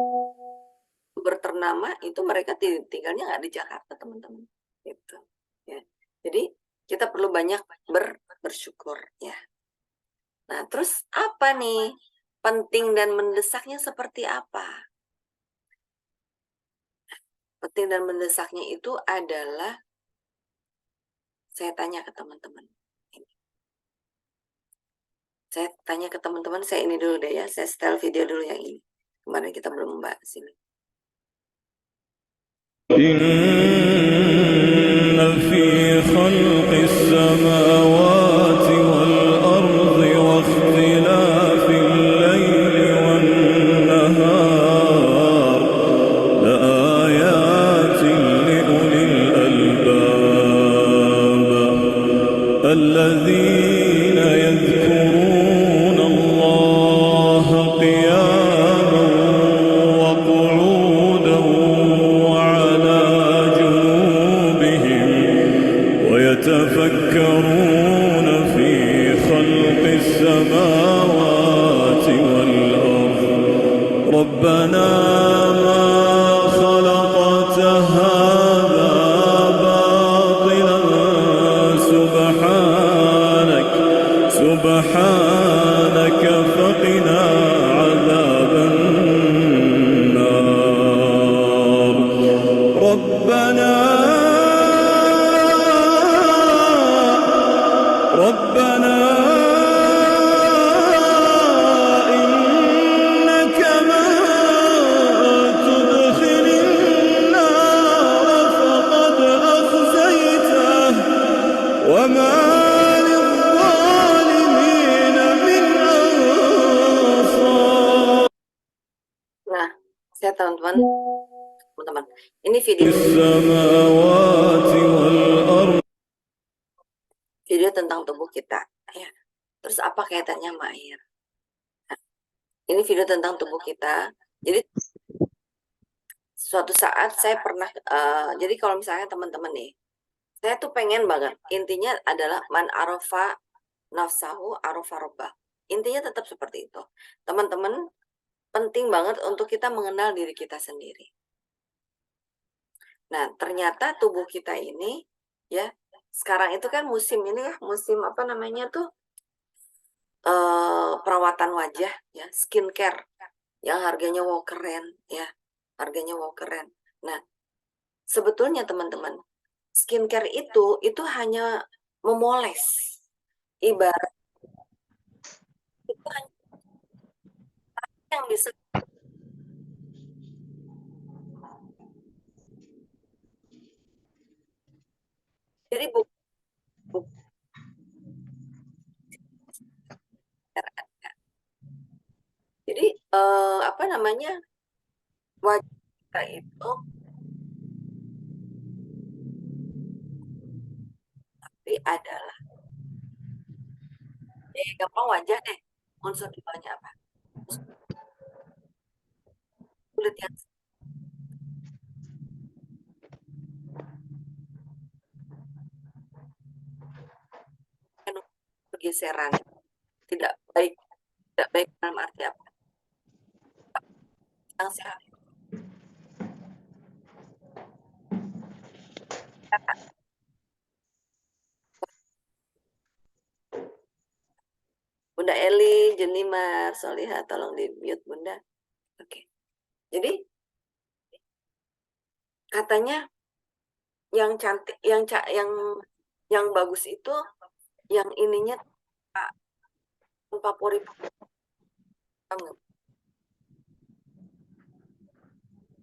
berternama itu mereka tinggalnya nggak di Jakarta, teman-teman gitu ya. Jadi kita perlu banyak bersyukur ya. Nah terus apa nih penting dan mendesaknya seperti apa? Penting dan mendesaknya itu adalah, saya tanya ke teman-teman. Saya ini dulu deh ya, saya setel video dulu yang ini. Kemarin kita belum membahas ini. Inna fi khalqis samawati wal ardi wa ikhtilaf ربنا ما خلقت هذا باطلا سبحانك فقنا عذاب النار ربنا إنك من تدخل النار فقد أخزيته وما للظالمين من أنصار. Nah, saya teman-teman, ini video السماوات والأرض. video tentang tubuh kita, ya. Terus apa kaitannya sama air? Nah, ini video tentang tubuh kita. Jadi suatu saat saya pernah, jadi kalau misalnya teman-teman nih, saya tuh pengen banget. Intinya adalah man arafa nafsahu arafa rabbah. Intinya tetap seperti itu. Teman-teman, penting banget untuk kita mengenal diri kita sendiri. Nah, ternyata tubuh kita ini, ya, sekarang itu kan musim ini ya, musim apa namanya tuh, perawatan wajah, ya, skincare, yang harganya wow keren, ya, harganya wow keren. Nah, sebetulnya teman-teman, skincare itu hanya memoles, ibarat itu hanya yang bisa. Jadi jadi apa namanya, wajah kita itu tapi adalah gampang wajah deh, unsur di bawahnya apa? Kulit yang penuh pergeseran, tidak baik dalam arti apa? Yang sehat. Bunda Eli, Jenimar, Solihah, tolong di mute Bunda. Oke. Jadi katanya yang cantik, yang bagus itu yang ininya tanpa pori.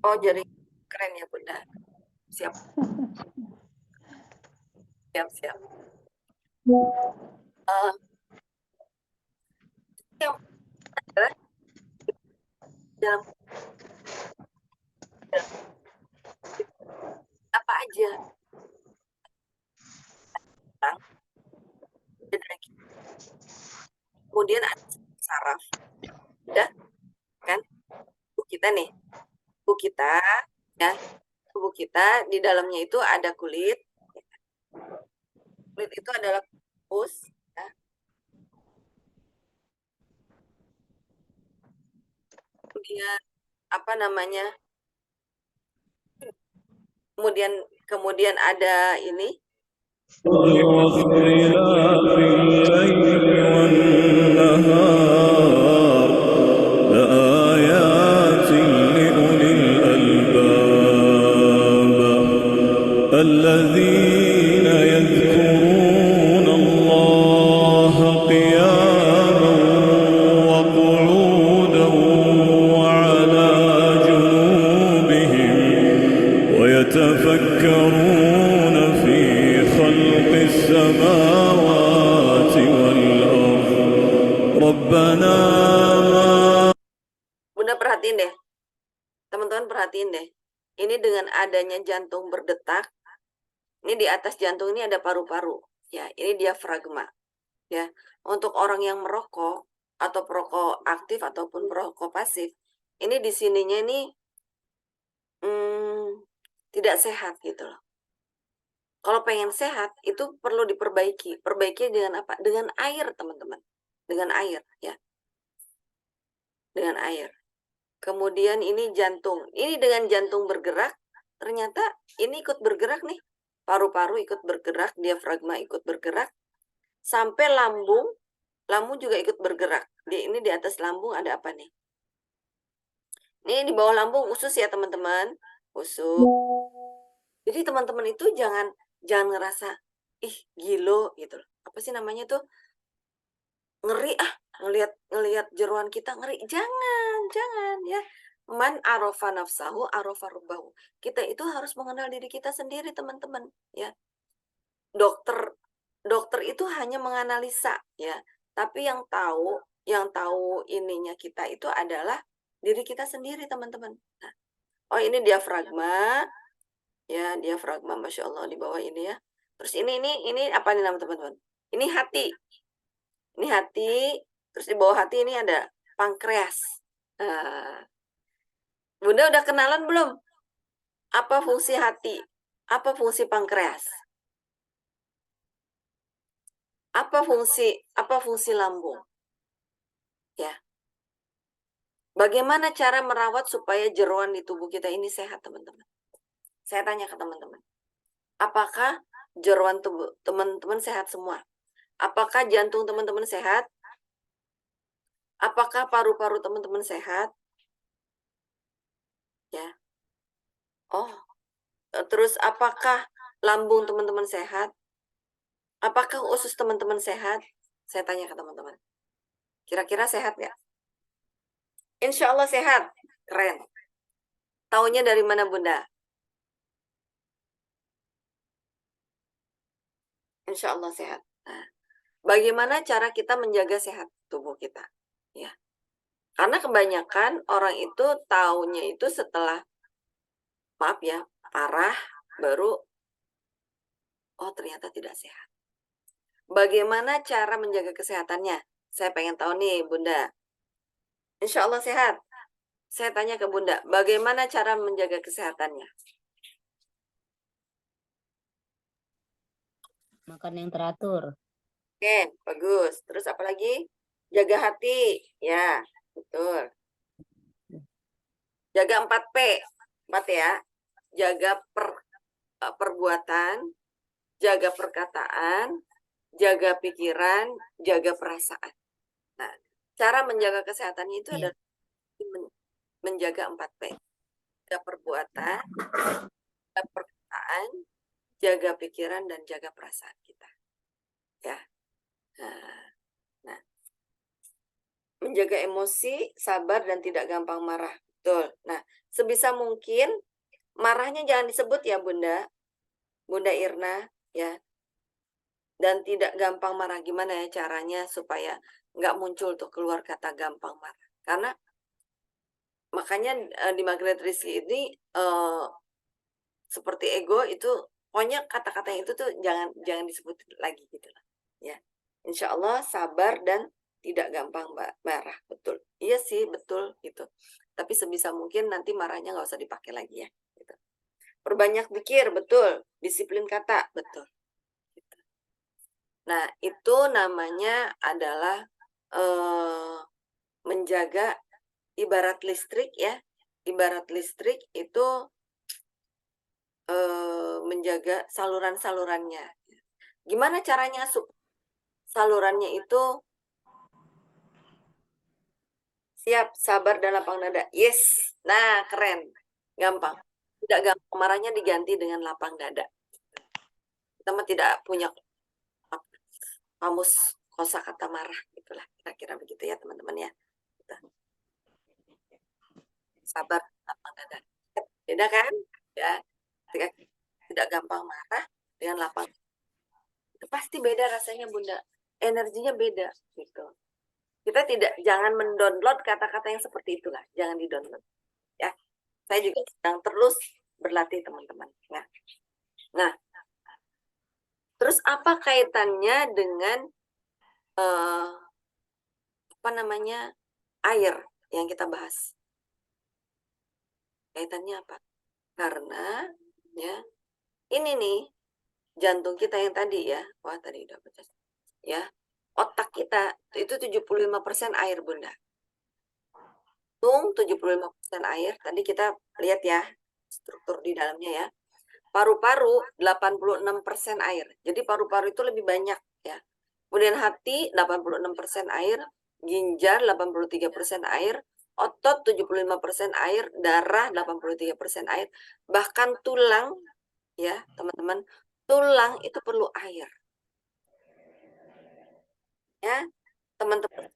Oh, jadi keren ya Bunda. Siap. Siap. Yang adalah dalam apa aja. Kemudian ada saraf, udah kan? Tubuh kita nih, tubuh kita, ya, tubuh kita di dalamnya itu ada kulit. Kulit itu adalah pus, ya. Kemudian apa namanya? Kemudian ada ini. واختلاف الليل والنهار لآيات لأولي الألباب الذين يذكرون الله قياما وقعودا وعلى جنوبهم ويتفكرون في خلق السماوات والأرض ربنا Bunda perhatiin deh, teman-teman perhatiin deh. Ini dengan adanya jantung berdetak, ini di atas jantung ini ada paru-paru, ya. Ini diafragma, ya. Untuk orang yang merokok atau perokok aktif ataupun perokok pasif, ini di sininya ini tidak sehat gitu loh. Kalau pengen sehat itu perlu diperbaiki. Perbaiki dengan apa? Dengan air, teman-teman. Dengan air, ya. Dengan air. Kemudian ini jantung. Ini dengan jantung bergerak, ternyata ini ikut bergerak nih. Paru-paru ikut bergerak, diafragma ikut bergerak, sampai lambung juga ikut bergerak. Ini di atas lambung ada apa nih? Ini di bawah lambung usus ya teman-teman, usus. Jadi teman-teman itu jangan ngerasa ih gilo gitu loh. Apa sih namanya tuh? Ngeri ngelihat jeroan kita ngeri. Jangan ya. Man arafa nafsahu arafa rabbahu. Kita itu harus mengenal diri kita sendiri teman-teman ya. Dokter itu hanya menganalisa ya. Tapi yang tahu ininya kita itu adalah diri kita sendiri teman-teman. Nah, oh ini diafragma ya, diafragma Masya Allah di bawah ini ya. Terus ini apa nih nama teman-teman? Ini hati. Ini hati, terus di bawah hati ini ada pankreas. Bunda udah kenalan belum? Apa fungsi hati? Apa fungsi pankreas? Apa fungsi lambung? Ya. Bagaimana cara merawat supaya jeroan di tubuh kita ini sehat, teman-teman? Saya tanya ke teman-teman. Apakah jeroan tubuh teman-teman sehat semua? Apakah jantung teman-teman sehat? Apakah paru-paru teman-teman sehat? Ya. Oh, terus apakah lambung teman-teman sehat? Apakah usus teman-teman sehat? Saya tanya ke teman-teman. Kira-kira sehat nggak? Insya Allah sehat. Keren. Taunya dari mana Bunda? Insya Allah sehat. Nah, bagaimana cara kita menjaga sehat tubuh kita? Ya. Karena kebanyakan orang itu taunya itu setelah, maaf ya, parah, baru, oh ternyata tidak sehat. Bagaimana cara menjaga kesehatannya? Saya pengen tahu nih Bunda. Insya Allah sehat. Saya tanya ke Bunda, bagaimana cara menjaga kesehatannya? Makan yang teratur. Oke, bagus. Terus apa lagi? Jaga hati. Ya, betul. Jaga 4P. 4 ya. Jaga perbuatan, jaga perkataan, jaga pikiran, jaga perasaan. Nah, cara menjaga kesehatannya itu adalah menjaga 4P. Jaga perbuatan, jaga perkataan, jaga pikiran, dan jaga perasaan kita. Ya. Nah, menjaga emosi, sabar, dan tidak gampang marah. Betul. Nah, sebisa mungkin marahnya jangan disebut ya Bunda. Bunda Irna, ya. Dan tidak gampang marah. Gimana ya caranya supaya nggak muncul tuh keluar kata gampang marah. Karena makanya di Magnet Rizky ini seperti ego itu, pokoknya kata-kata itu tuh jangan disebut lagi gitu lah. Ya. Insya Allah sabar dan tidak gampang marah. Betul. Iya sih, betul gitu. Tapi sebisa mungkin nanti marahnya nggak usah dipakai lagi ya. Gitu. Perbanyak pikir, betul. Disiplin kata, betul. Gitu. Nah, itu namanya adalah menjaga ibarat listrik ya. Ibarat listrik itu menjaga saluran-salurannya. Gimana caranya salurannya itu siap, sabar, dan lapang dada? Yes. Nah, keren. Gampang. Tidak gampang marahnya diganti dengan lapang dada. Kita mah tidak punya kamus kosakata marah. Itulah kira-kira begitu ya teman-teman ya. Sabar, lapang dada. Beda kan? Ya. Tidak gampang marah dengan lapang. Itu pasti beda rasanya Bunda. Energinya beda gitu. Kita jangan mendownload kata-kata yang seperti itulah. Jangan di-download. Ya. Saya juga sedang terus berlatih teman-teman. Nah, terus apa kaitannya dengan air yang kita bahas? Kaitannya apa? Karena ya ini nih jantung kita yang tadi ya. Wah, tadi udah baca. Ya. Otak kita itu 75% air Bunda. jantung 75% air. Tadi kita lihat ya struktur di dalamnya ya. Paru-paru 86% air. Jadi paru-paru itu lebih banyak ya. Kemudian hati 86% air, ginjal 83% air, otot 75% air, darah 83% air, bahkan tulang ya, teman-teman. Tulang itu perlu air. Ya, teman-teman.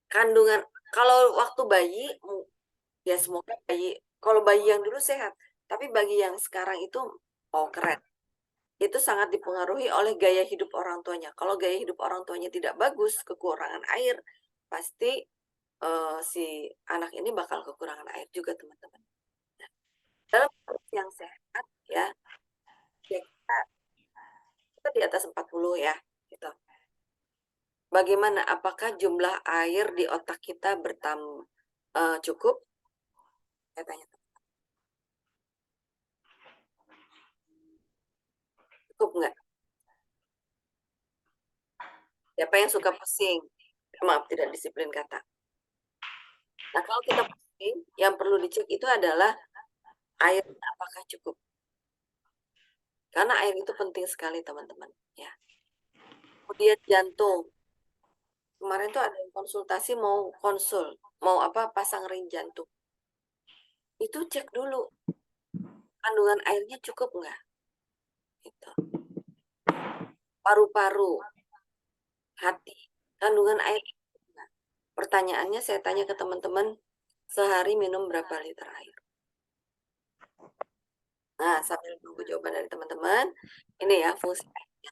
Kandungan kalau waktu bayi ya semoga kalau bayi yang dulu sehat, tapi bagi yang sekarang itu keren. Itu sangat dipengaruhi oleh gaya hidup orang tuanya. Kalau gaya hidup orang tuanya tidak bagus, kekurangan air, pasti si anak ini bakal kekurangan air juga, teman-teman. Nah, dalam perut yang sehat ya kita di atas 40 ya, gitu. Bagaimana? Apakah jumlah air di otak kita cukup? Saya tanya. Cukup nggak? Siapa yang suka pusing? Maaf, tidak disiplin kata. Nah, kalau kita pusing, yang perlu dicek itu adalah air apakah cukup. Karena air itu penting sekali, teman-teman. Ya. Kemudian jantung. Kemarin tuh ada yang konsultasi mau pasang ring jantung. Itu cek dulu kandungan airnya cukup nggak. Gitu. Paru-paru, hati, kandungan air cukup nggak? Pertanyaannya saya tanya ke teman-teman, sehari minum berapa liter air? Nah, sambil nunggu jawaban dari teman-teman, ini ya fungsi airnya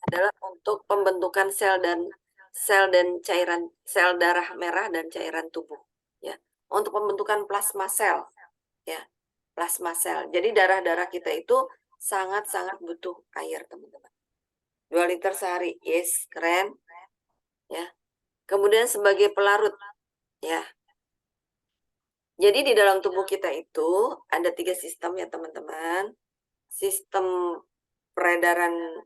adalah untuk pembentukan sel dan cairan sel darah merah dan cairan tubuh ya. Untuk pembentukan plasma sel ya. Plasma sel. Jadi darah-darah kita itu sangat-sangat butuh air, teman-teman. 2 liter sehari. Yes, keren. Ya. Kemudian sebagai pelarut ya. Jadi di dalam tubuh kita itu ada 3 sistem ya, teman-teman. Sistem peredaran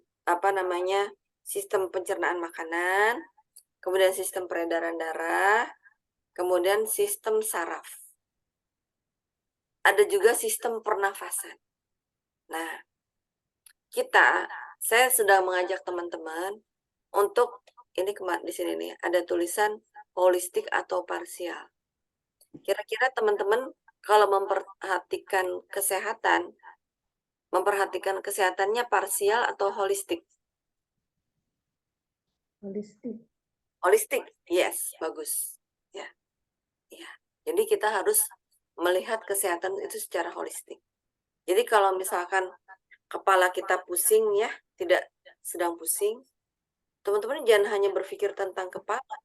sistem pencernaan makanan, kemudian sistem peredaran darah, kemudian sistem saraf. Ada juga sistem pernafasan. Nah, saya sudah mengajak teman-teman untuk ini di sini nih ada tulisan holistik atau parsial. Kira-kira teman-teman kalau memperhatikan kesehatannya parsial atau holistik? Holistik, yes, bagus. Ya, ya. Jadi kita harus melihat kesehatan itu secara holistik. Jadi kalau misalkan kepala kita pusing ya, tidak sedang pusing, teman-teman jangan hanya berpikir tentang kepala.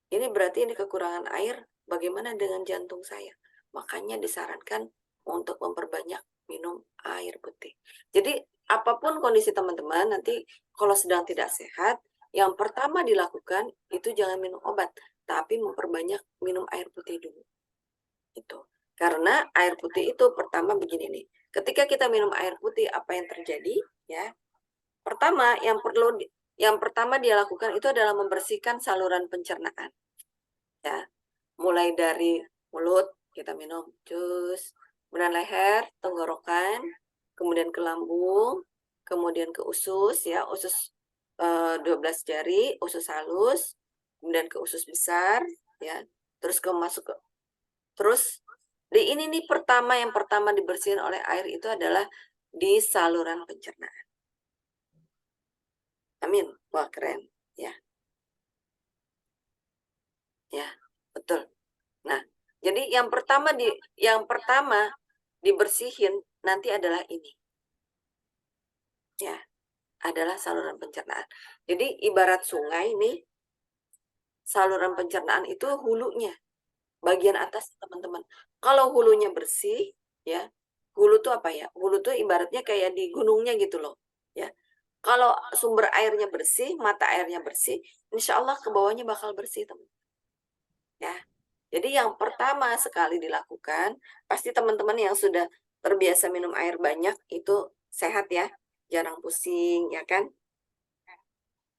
Ini berarti ini kekurangan air. Bagaimana dengan jantung saya? Makanya disarankan untuk memperbanyak minum air putih. Jadi apapun kondisi teman-teman, nanti kalau sedang tidak sehat, yang pertama dilakukan itu jangan minum obat, tapi memperbanyak minum air putih dulu. Itu. Karena air putih itu pertama begini nih. Ketika kita minum air putih, apa yang terjadi? Ya. Pertama, yang pertama dia lakukan itu adalah membersihkan saluran pencernaan. Ya. Mulai dari mulut kita minum jus, kemudian leher, tenggorokan, kemudian ke lambung, kemudian ke usus ya, usus 12 jari, usus halus, kemudian ke usus besar ya, terus terus di ini nih yang pertama dibersihin oleh air itu adalah di saluran pencernaan. Amin. Wah, keren ya. Ya, betul. Nah, jadi yang pertama dibersihin nanti adalah ini. Ya, adalah saluran pencernaan. Jadi ibarat sungai nih, saluran pencernaan itu hulunya, bagian atas teman-teman. Kalau hulunya bersih, ya, hulu tuh apa ya? Hulu tuh ibaratnya kayak di gunungnya gitu loh, ya. Kalau sumber airnya bersih, mata airnya bersih, insya Allah ke bawahnya bakal bersih, teman. Ya, jadi yang pertama sekali dilakukan, pasti teman-teman yang sudah terbiasa minum air banyak itu sehat ya, jarang pusing, ya kan?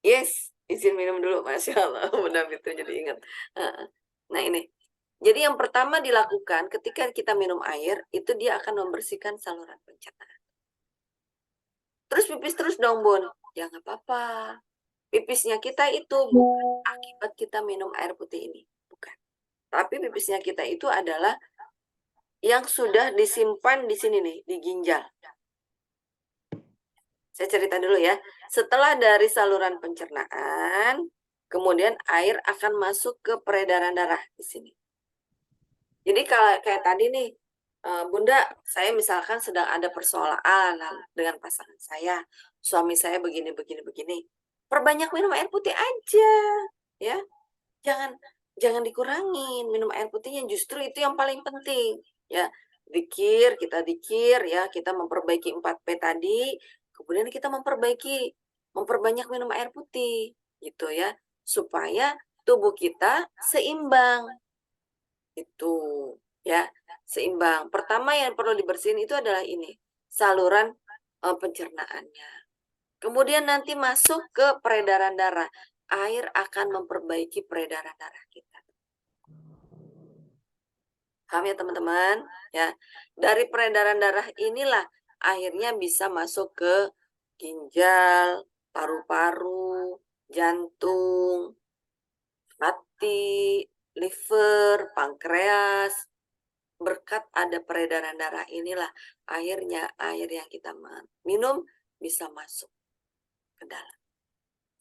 Yes, Izin minum dulu, Masya Allah. Bunda itu jadi ingat. Heeh. Nah ini, jadi yang pertama dilakukan ketika kita minum air, itu dia akan membersihkan saluran pencernaan. Terus pipis terus dong, Bun. Ya nggak apa-apa. Pipisnya kita itu bukan akibat kita minum air putih ini. Bukan. Tapi pipisnya kita itu adalah yang sudah disimpan di sini nih, di ginjal. Saya cerita dulu ya. Setelah dari saluran pencernaan, kemudian air akan masuk ke peredaran darah di sini. Jadi kalau kayak tadi nih, Bunda, saya misalkan sedang ada persoalan dengan pasangan saya, suami saya begini. Perbanyak minum air putih aja, ya. Jangan dikurangin minum air putihnya, justru itu yang paling penting, ya. Kita dikir ya, kita memperbaiki 4P tadi, kemudian kita memperbanyak minum air putih, gitu ya, supaya tubuh kita seimbang. Itu ya, seimbang. Pertama yang perlu dibersihin itu adalah ini, saluran pencernaannya. Kemudian nanti masuk ke peredaran darah. Air akan memperbaiki peredaran darah kita. Paham ya teman-teman? Ya, dari peredaran darah inilah akhirnya bisa masuk ke ginjal, paru-paru, jantung, hati, liver, pankreas. Berkat ada peredaran darah inilah akhirnya air yang kita minum bisa masuk ke dalam.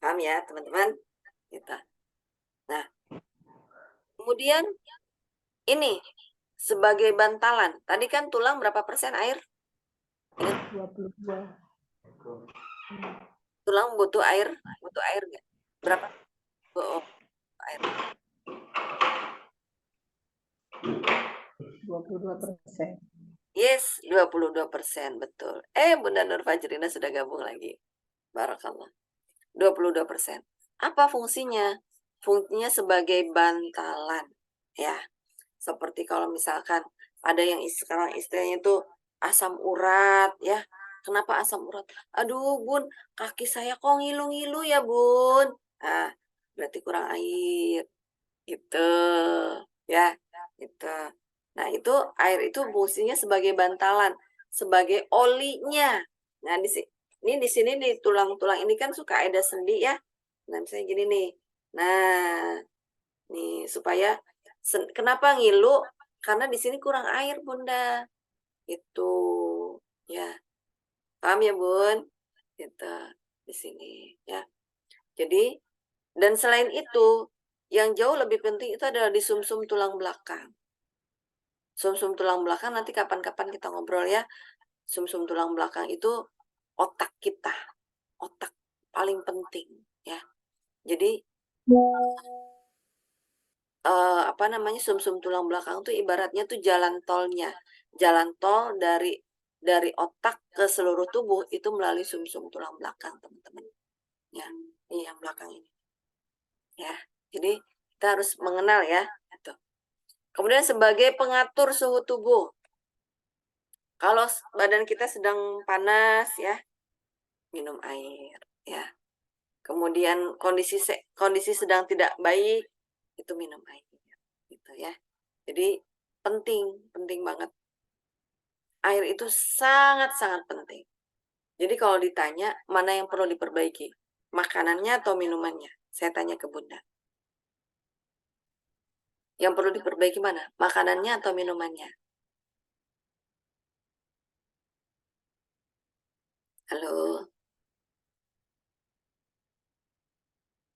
Paham ya teman-teman? Gitu. Nah, kemudian ini sebagai bantalan. Tadi kan tulang berapa persen air? 22. Tulang butuh air nggak? Berapa? Oh, air. 22%. Yes, 22%, betul. Bunda Nur Fajrina sudah gabung lagi. Barakallah. 22%. Apa fungsinya? Fungsinya sebagai bantalan, ya. Seperti kalau misalkan ada yang sekarang istilahnya itu asam urat, ya. Kenapa asam urat? Aduh, Bun, kaki saya kok ngilu-ngilu ya, Bun. Nah, berarti kurang air. Gitu, ya. Gitu. Nah, itu air itu fungsinya sebagai bantalan, sebagai olinya. Nah, di sini di tulang-tulang ini kan suka ada sendi ya. Nah, misalnya gini nih. Nah, nih supaya kenapa ngilu? Karena di sini kurang air, Bunda. Itu ya. Paham ya, Bun? Gitu. Di sini ya. Jadi dan selain itu, yang jauh lebih penting itu adalah di sumsum tulang belakang. Sumsum tulang belakang nanti kapan-kapan kita ngobrol ya. Sumsum tulang belakang itu otak kita, otak paling penting ya. Jadi apa namanya, sumsum tulang belakang itu ibaratnya tuh jalan tolnya, jalan tol dari otak ke seluruh tubuh itu melalui sumsum tulang belakang teman-teman. Ya, ini yang belakang ini. Ya, jadi kita harus mengenal ya. Gitu. Kemudian sebagai pengatur suhu tubuh. Kalau badan kita sedang panas ya, minum air ya. Kemudian kondisi sedang tidak baik, itu minum air gitu ya. Jadi penting banget. Air itu sangat-sangat penting. Jadi kalau ditanya mana yang perlu diperbaiki, makanannya atau minumannya? Saya tanya ke Bunda. Yang perlu diperbaiki mana? Makanannya atau minumannya? Halo.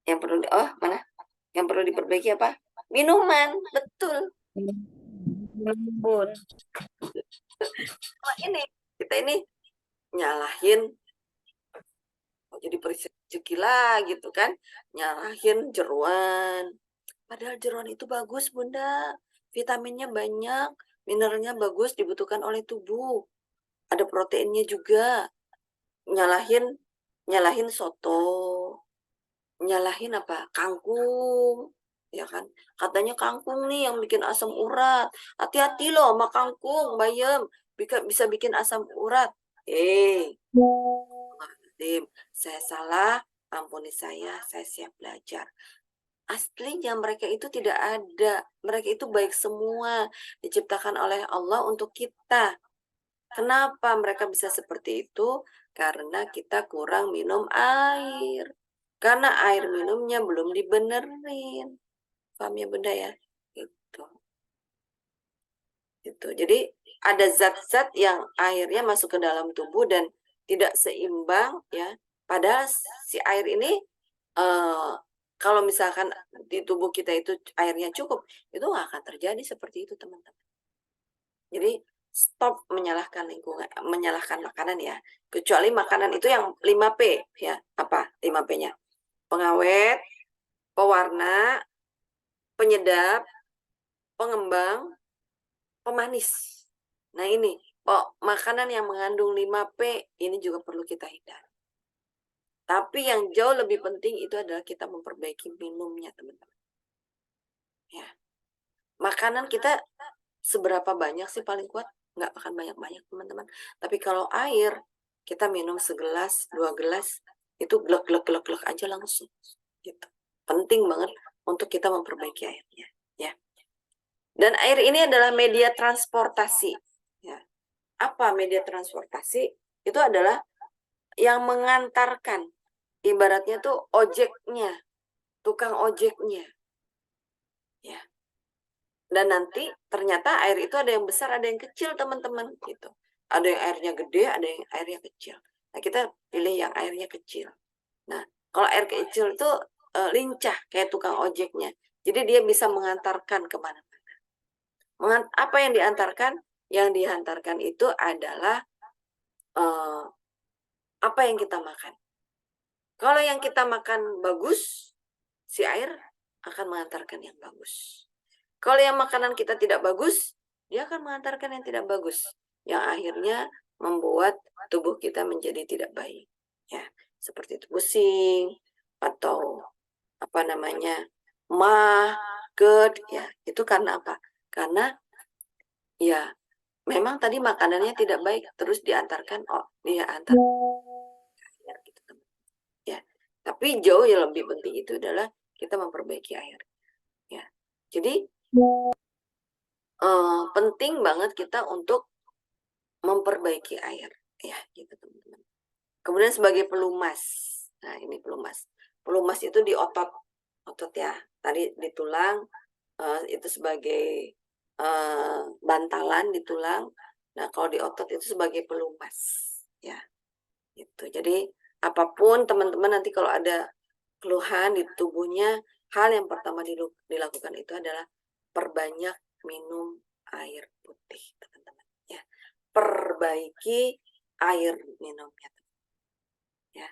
Yang perlu mana? Yang perlu diperbaiki apa? Minuman, betul. Bun. Kita ini nyalahin, jadi rezeki lah gitu kan, nyalahin jeruan. Padahal jeruan itu bagus, Bunda. Vitaminnya banyak, mineralnya bagus, dibutuhkan oleh tubuh. Ada proteinnya juga. Nyalahin soto, nyalahin apa? Kangkung, ya kan? Katanya kangkung nih yang bikin asam urat. Hati-hati loh sama kangkung, bayam. Bisa bikin asam urat. Saya salah, ampuni saya siap belajar. Aslinya mereka itu tidak ada. Mereka itu baik semua, diciptakan oleh Allah untuk kita. Kenapa mereka bisa seperti itu? Karena kita kurang minum air. Karena air minumnya belum dibenerin. Paham ya Bunda ya? Itu. Jadi ada zat-zat yang airnya masuk ke dalam tubuh dan tidak seimbang ya. Padahal si air ini kalau misalkan di tubuh kita itu airnya cukup, itu nggak akan terjadi seperti itu teman-teman. Jadi stop menyalahkan lingkungan, menyalahkan makanan ya. Kecuali makanan itu yang 5P ya. Apa 5P-nya? Pengawet, pewarna, penyedap, pengembang, pemanis. Nah ini, makanan yang mengandung 5P ini juga perlu kita hindari. Tapi yang jauh lebih penting itu adalah kita memperbaiki minumnya, teman-teman. Ya. Makanan kita seberapa banyak sih paling kuat? Nggak akan banyak-banyak, teman-teman. Tapi kalau air, kita minum segelas, 2 gelas, itu glek-glek aja langsung. Gitu. Penting banget untuk kita memperbaiki airnya. Ya. Dan air ini adalah media transportasi. Ya. Apa media transportasi? Itu adalah yang mengantarkan. Ibaratnya tuh ojeknya, tukang ojeknya. Ya. Dan nanti ternyata air itu ada yang besar, ada yang kecil, teman-teman, gitu. Ada yang airnya gede, ada yang airnya kecil. Nah, kita pilih yang airnya kecil. Nah, kalau air kecil itu lincah kayak tukang ojeknya. Jadi dia bisa mengantarkan kemana-mana. Apa yang diantarkan? Yang diantarkan itu adalah apa yang kita makan. Kalau yang kita makan bagus, si air akan mengantarkan yang bagus. Kalau yang makanan kita tidak bagus, dia akan mengantarkan yang tidak bagus. Yang akhirnya membuat tubuh kita menjadi tidak baik. Ya, seperti itu pusing, atau mah, GERD, ya. Itu karena apa? Karena ya memang tadi makanannya tidak baik, terus diantarkan, dia antar. Ya, tapi jauh yang lebih penting itu adalah kita memperbaiki air. Ya, jadi penting banget kita untuk memperbaiki air, ya, gitu teman-teman. Kemudian sebagai pelumas, nah ini pelumas. Pelumas itu di otot ya. Tadi di tulang itu sebagai bantalan di tulang. Nah kalau di otot itu sebagai pelumas, ya. Gitu. Jadi apapun teman-teman nanti kalau ada keluhan di tubuhnya, hal yang pertama dilakukan itu adalah perbanyak minum air putih, teman-teman. Ya, perbaiki air minumnya. Ya,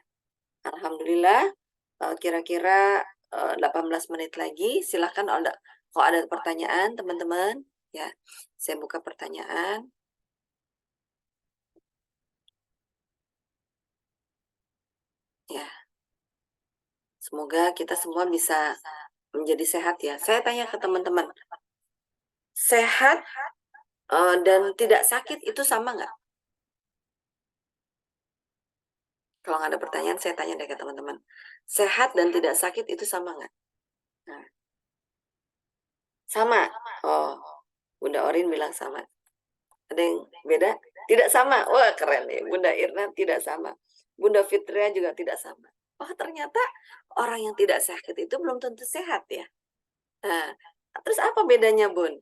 alhamdulillah. Kira-kira 18 menit lagi. Silakan kalau ada pertanyaan, teman-teman. Ya, saya buka pertanyaan. Ya. Semoga kita semua bisa menjadi sehat ya. Saya tanya ke teman-teman, sehat dan tidak sakit itu sama nggak? Kalau nggak ada pertanyaan, saya tanya deh ke teman-teman. Sehat dan tidak sakit itu sama nggak? Nah. Sama. Oh, Bunda Orin bilang sama. Ada yang beda? Tidak sama. Wah, keren nih. Bunda Irna tidak sama. Bunda Fitria juga tidak sama. Oh, ternyata orang yang tidak sakit itu belum tentu sehat ya. Nah, terus apa bedanya, Bun?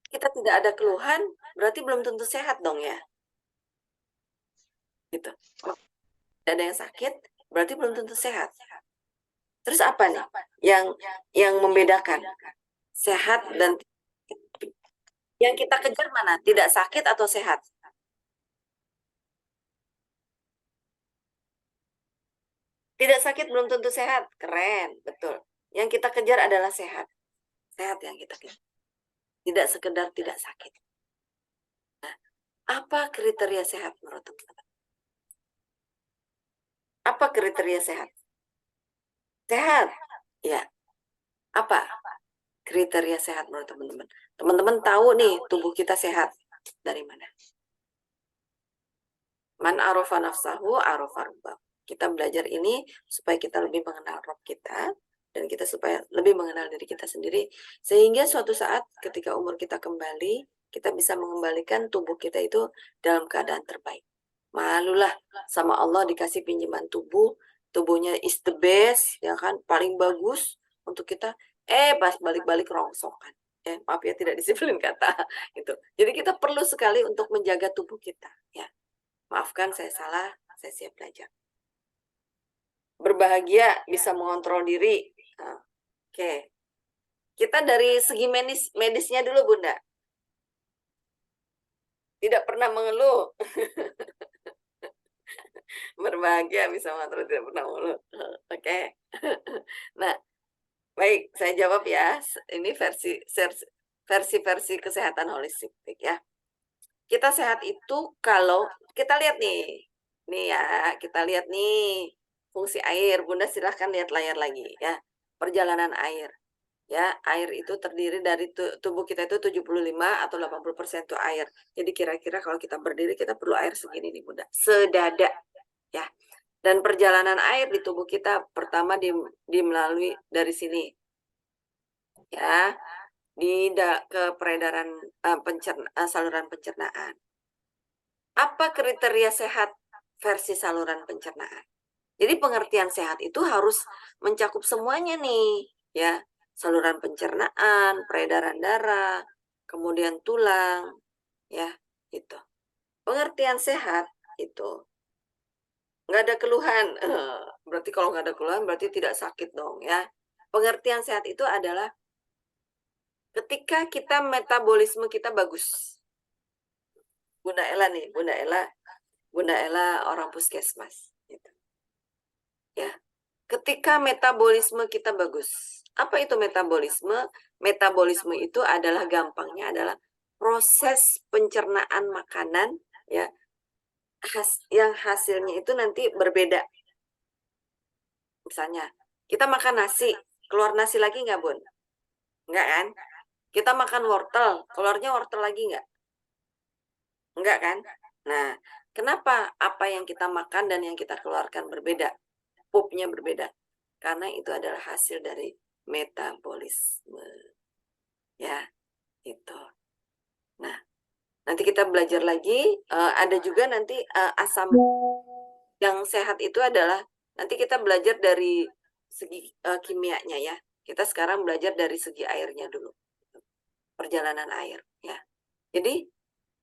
Kita tidak ada keluhan, berarti belum tentu sehat dong ya. Gitu. Tidak ada yang sakit, berarti belum tentu sehat. Terus apa nih yang membedakan sehat dan yang kita kejar mana? Tidak sakit atau sehat? Tidak sakit belum tentu sehat. Keren, betul. Yang kita kejar adalah sehat. Sehat yang kita kejar. Tidak sekedar tidak sakit. Nah, apa kriteria sehat menurut teman-teman? Apa kriteria sehat? Sehat. Ya. Apa kriteria sehat menurut teman-teman? Teman-teman tahu nih tubuh kita sehat dari mana? Man arafa nafsahu arafa rabbahu. Kita belajar ini supaya kita lebih mengenal Rabb kita dan kita supaya lebih mengenal diri kita sendiri sehingga suatu saat ketika umur kita kembali, kita bisa mengembalikan tubuh kita itu dalam keadaan terbaik. Malulah sama Allah dikasih pinjaman tubuh, tubuhnya is the best, ya kan, paling bagus untuk kita, pas balik-balik rongsokan. Maaf ya tidak disiplin kata itu. Jadi kita perlu sekali untuk menjaga tubuh kita, ya. Maafkan saya salah, saya siap belajar. Berbahagia, bisa mengontrol diri. Oke. Kita dari segi medisnya dulu, Bunda. Tidak pernah mengeluh. Berbahagia, bisa mengontrol, tidak pernah mengeluh. Oke. Nah, baik, saya jawab ya. Ini versi kesehatan holistik ya. Kita sehat itu kalau kita lihat nih ya, kita lihat nih fungsi air. Bunda silahkan lihat layar lagi ya. Perjalanan air. Ya, air itu terdiri dari tubuh kita itu 75 atau 80% itu air. Jadi kira-kira kalau kita berdiri kita perlu air segini nih Bunda. Sedada ya. Dan perjalanan air di tubuh kita pertama melalui dari sini. Ya. Ke peredaran saluran pencernaan. Apa kriteria sehat versi saluran pencernaan? Jadi pengertian sehat itu harus mencakup semuanya nih, ya. Saluran pencernaan, peredaran darah, kemudian tulang, ya, itu. Pengertian sehat itu nggak ada keluhan. Berarti kalau nggak ada keluhan berarti tidak sakit dong, ya. Pengertian sehat itu adalah ketika kita metabolisme kita bagus. Bunda Ella nih, Bunda Ella orang puskesmas. Gitu. Ya, ketika metabolisme kita bagus. Apa itu metabolisme? Metabolisme itu adalah gampangnya adalah proses pencernaan makanan, ya, yang hasilnya itu nanti berbeda. Misalnya, kita makan nasi, keluar nasi lagi nggak, Bun? Enggak kan? Kita makan wortel, keluarnya wortel lagi nggak? Enggak kan? Nah, kenapa apa yang kita makan dan yang kita keluarkan berbeda? Pupnya berbeda. Karena itu adalah hasil dari metabolisme. Ya, itu. Nah, nanti kita belajar lagi. Ada juga nanti asam yang sehat itu adalah, nanti kita belajar dari segi kimianya ya. Kita sekarang belajar dari segi airnya dulu. Perjalanan air ya. Jadi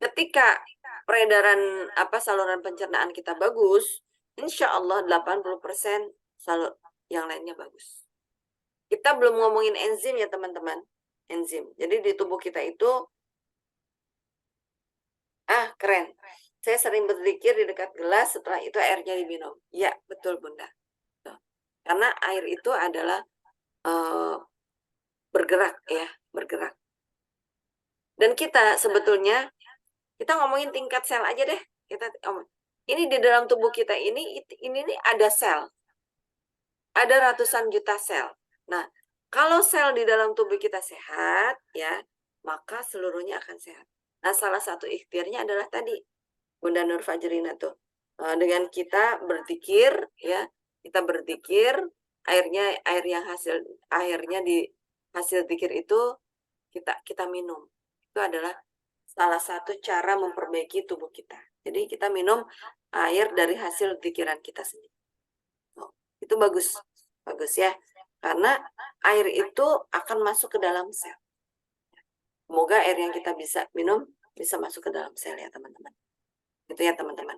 ketika peredaran saluran pencernaan kita bagus, insya Allah 80% yang lainnya bagus. Kita belum ngomongin enzim ya teman-teman. Enzim. Jadi di tubuh kita itu keren. Saya sering berzikir di dekat gelas, setelah itu airnya diminum. Ya, betul Bunda. Karena air itu adalah bergerak ya, bergerak. Dan kita sebetulnya, kita ngomongin tingkat sel aja deh. Ini di dalam tubuh kita ini nih ada sel. Ada ratusan juta sel. Nah, kalau sel di dalam tubuh kita sehat, ya, maka seluruhnya akan sehat. Nah, salah satu ikhtiarnya adalah tadi, Bunda Nur Fajrina tuh. Dengan kita berzikir, ya, kita berzikir, airnya di hasil zikir itu kita minum. Itu adalah salah satu cara memperbaiki tubuh kita. Jadi kita minum air dari hasil pikiran kita sendiri. Itu bagus ya. Karena air itu akan masuk ke dalam sel. Semoga air yang kita bisa minum bisa masuk ke dalam sel ya teman-teman. Itu ya teman-teman.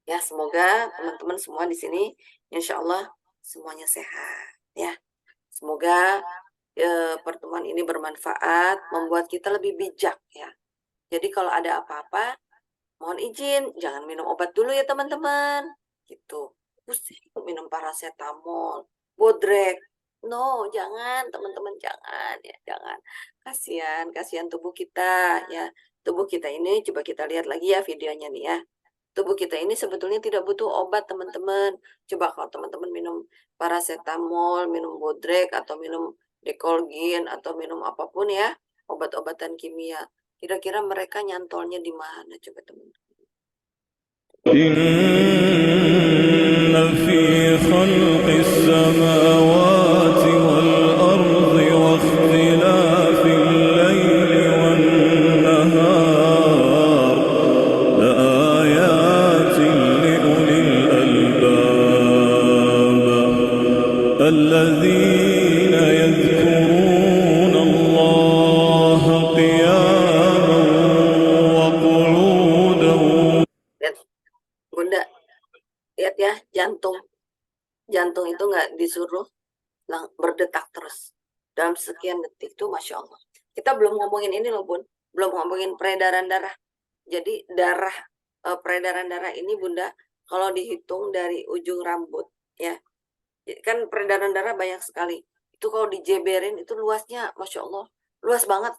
Ya semoga teman-teman semua di sini insya Allah semuanya sehat ya. Semoga pertemuan ini bermanfaat, membuat kita lebih bijak ya. Jadi kalau ada apa-apa, mohon izin, jangan minum obat dulu ya teman-teman. Gitu. Pusing minum paracetamol, bodrek. No, jangan teman-teman, jangan ya, jangan. Kasihan tubuh kita ya. Tubuh kita ini coba kita lihat lagi ya videonya nih ya. Tubuh kita ini sebetulnya tidak butuh obat teman-teman. Coba kalau teman-teman minum paracetamol, minum bodrek atau minum Decolgin atau minum apapun ya, obat-obatan kimia. Kira-kira mereka nyantolnya di mana? Coba teman-teman. إن في خلق السماوات والأرض واختلاف الليل والنهار لآيات لأولي الألباب الذين يذكرون الله قياما وقعودا. Lihat, Bunda, lihat ya, jantung itu nggak disuruh berdetak terus dalam sekian detik tuh, Masya Allah. Kita belum ngomongin ini loh Bun, belum ngomongin peredaran darah. Jadi peredaran darah ini Bunda, kalau dihitung dari ujung rambut ya, kan peredaran darah banyak sekali. Itu kalau dijeberin itu luasnya, Masya Allah, luas banget,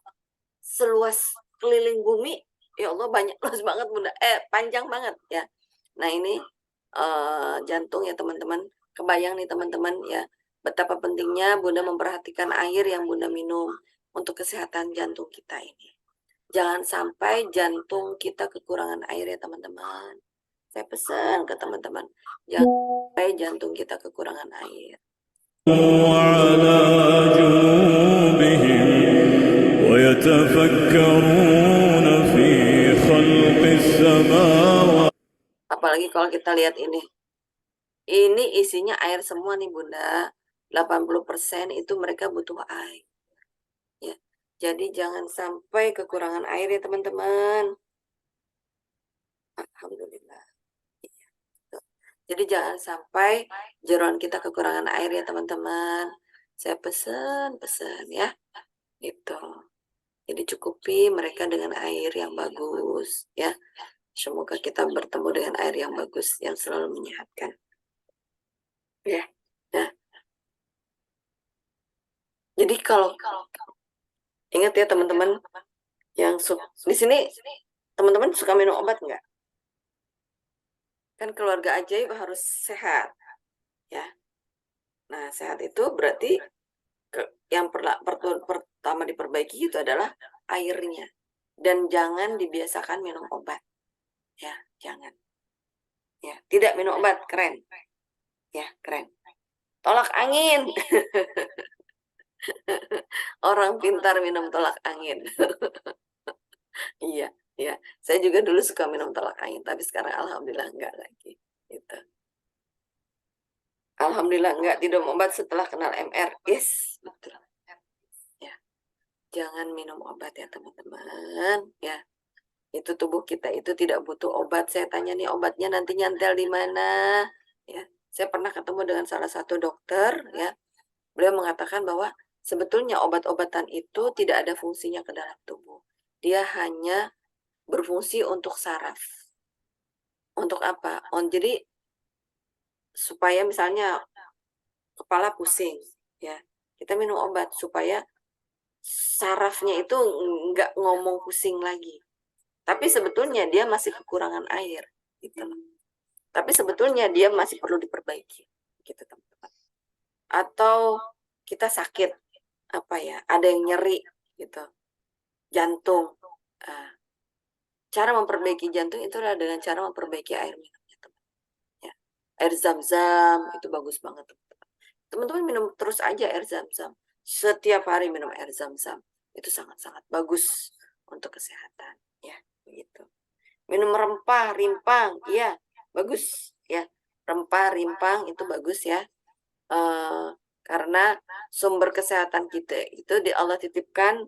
seluas keliling bumi. Ya Allah, banyak, luas banget Bunda, panjang banget ya. Nah ini jantung ya teman-teman. Kebayang nih teman-teman ya, betapa pentingnya Bunda memperhatikan air yang Bunda minum untuk kesehatan jantung kita ini. Jangan sampai jantung kita kekurangan air ya teman-teman. Saya pesan ke teman-teman, jangan sampai jantung kita kekurangan air. وعلى جنوبهم ويتفكرون في خلق السماوات. Apalagi kalau kita lihat ini isinya air semua nih Bunda. 80% itu mereka butuh air. Ya. Jadi jangan sampai kekurangan air ya teman-teman. Alhamdulillah. Iya. Jadi jangan sampai jeroan kita kekurangan air ya teman-teman. Saya pesan ya. Gitu. Jadi cukupi mereka dengan air yang bagus ya. Semoga kita bertemu dengan air yang bagus yang selalu menyehatkan. Ya. Nah. Jadi kalau ingat ya teman-teman, yang di sini teman-teman suka minum obat nggak? Kan keluarga ajaib harus sehat, ya. Nah sehat itu berarti yang pertama diperbaiki itu adalah airnya, dan jangan dibiasakan minum obat, ya jangan. Ya tidak minum obat, keren, ya keren. Tolak angin. Orang pintar minum tolak angin. Iya, ya. Saya juga dulu suka minum tolak angin, tapi sekarang alhamdulillah enggak lagi. Gitu. Alhamdulillah enggak tidur obat setelah kenal MR. Yes, betul. Ya. Jangan minum obat ya teman-teman, ya. Itu tubuh kita itu tidak butuh obat. Saya tanya nih, obatnya nanti nyantel di mana? Ya. Saya pernah ketemu dengan salah satu dokter, ya. Beliau mengatakan bahwa sebetulnya obat-obatan itu tidak ada fungsinya ke dalam tubuh. Dia hanya berfungsi untuk saraf. Untuk apa? Jadi supaya misalnya kepala pusing, ya kita minum obat supaya sarafnya itu nggak ngomong pusing lagi. Tapi sebetulnya dia masih kekurangan air, gitu. Tapi sebetulnya dia masih perlu diperbaiki, gitu teman-teman. Atau kita sakit, apa ya? Ada yang nyeri, gitu. Jantung. Cara memperbaiki jantung itu adalah dengan cara memperbaiki air minumnya, teman. Ya. Air zam-zam itu bagus banget, teman-teman. Teman-teman minum terus aja air zam-zam. Setiap hari minum air zam-zam. Itu sangat-sangat bagus untuk kesehatan, ya, begitu. Minum rempah, rimpang, ya, bagus, ya. Rempah, rimpang itu bagus ya. Karena sumber kesehatan kita itu Allah titipkan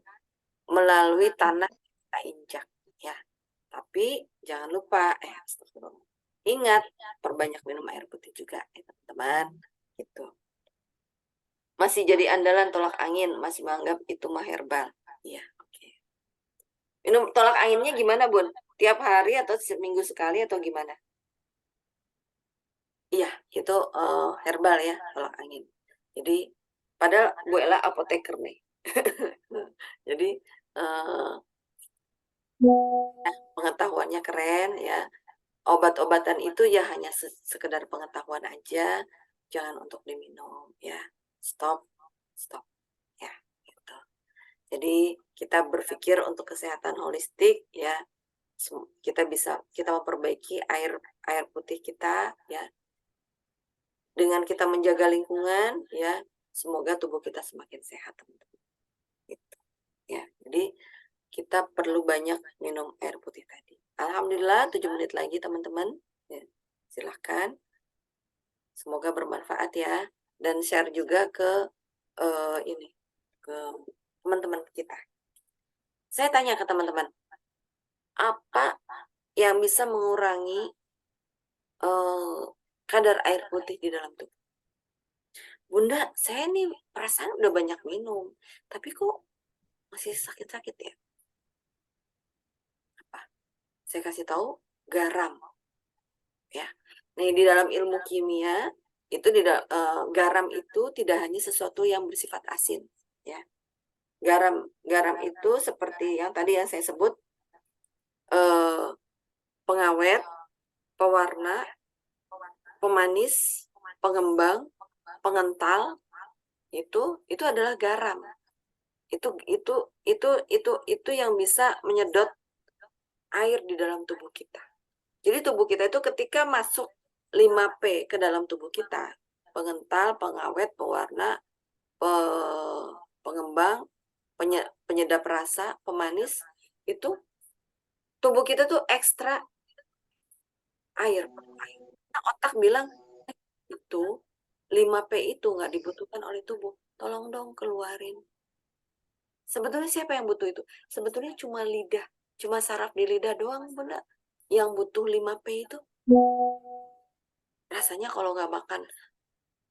melalui tanah kita injak, ya. Tapi jangan lupa, ingat, perbanyak minum air putih juga, ya teman-teman. Gitu. Masih jadi andalan tolak angin, masih menganggap itu mah herbal. Iya, oke. Minum tolak anginnya gimana, Bun? Tiap hari atau seminggu sekali atau gimana? Iya, itu herbal ya, tolak angin. Jadi, padahal Bu Ella apoteker nih. Jadi, pengetahuannya keren ya. Obat-obatan itu ya hanya sekedar pengetahuan aja, jangan untuk diminum ya. Stop ya, gitu. Jadi kita berpikir untuk kesehatan holistik ya. Kita memperbaiki air putih kita ya. Dengan kita menjaga lingkungan ya, semoga tubuh kita semakin sehat, teman-teman. Gitu. Ya, jadi kita perlu banyak minum air putih tadi. Alhamdulillah 7 menit lagi teman-teman. Ya, silahkan. Semoga bermanfaat ya. Dan share juga ke ke teman-teman kita. Saya tanya ke teman-teman, apa yang bisa mengurangi kadar air putih di dalam tubuh? Bunda, saya nih perasaan udah banyak minum, tapi kok masih sakit-sakit ya? Apa? Saya kasih tahu, garam. Ya. Nah, di dalam ilmu kimia itu garam itu tidak hanya sesuatu yang bersifat asin, ya. Garam itu seperti yang tadi yang saya sebut, pengawet, pewarna, pemanis, pengembang, pengental, itu adalah garam. Itu yang bisa menyedot air di dalam tubuh kita. Jadi tubuh kita itu ketika masuk 5P ke dalam tubuh kita, pengental, pengawet, pewarna, pengembang, penyedap rasa, pemanis, itu tubuh kita tuh ekstra air. Nah, otak bilang itu 5P itu nggak dibutuhkan oleh tubuh. Tolong dong keluarin. Sebetulnya siapa yang butuh itu? Sebetulnya cuma lidah, cuma saraf di lidah doang, Bunda, yang butuh 5P itu. Rasanya kalau nggak makan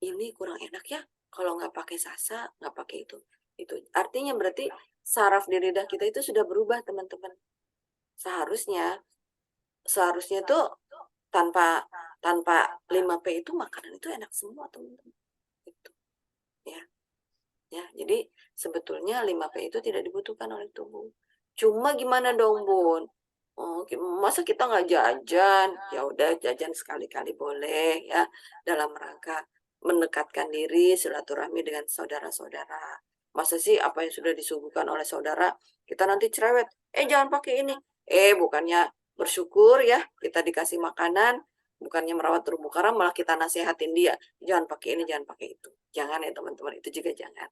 ini kurang enak ya, kalau nggak pakai sasa, nggak pakai itu. Artinya berarti saraf di lidah kita itu sudah berubah, teman-teman. Seharusnya tuh tanpa 5P itu makanan itu enak semua, teman-teman. Itu. Ya, jadi sebetulnya 5P itu tidak dibutuhkan oleh tubuh. Cuma gimana dong, Bun? Oh, masa kita nggak jajan? Ya udah jajan sekali-kali boleh ya, dalam rangka mendekatkan diri, silaturahmi dengan saudara-saudara. Masa sih apa yang sudah disuguhkan oleh saudara kita nanti cerewet? Jangan pakai ini. Bukannya bersyukur ya kita dikasih makanan, bukannya merawat terumbu karang, malah kita nasihatin dia, jangan pakai ini, jangan pakai itu. Jangan ya teman-teman, itu juga jangan.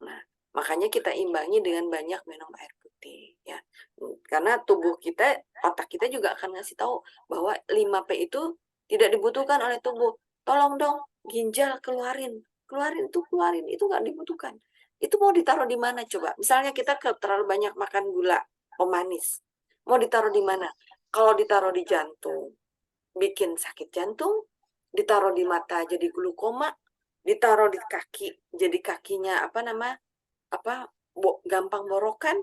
Nah, makanya kita imbangi dengan banyak minum air putih ya. Karena tubuh kita, otak kita juga akan ngasih tahu bahwa 5P itu tidak dibutuhkan oleh tubuh. Tolong dong, ginjal keluarin. Keluarin, itu nggak dibutuhkan. Itu mau ditaruh di mana coba? Misalnya kita terlalu banyak makan gula, pemanis. Mau ditaruh di mana? Kalau ditaruh di jantung, bikin sakit jantung. Ditaruh di mata jadi glukoma. Ditaruh di kaki, jadi kakinya gampang borokan.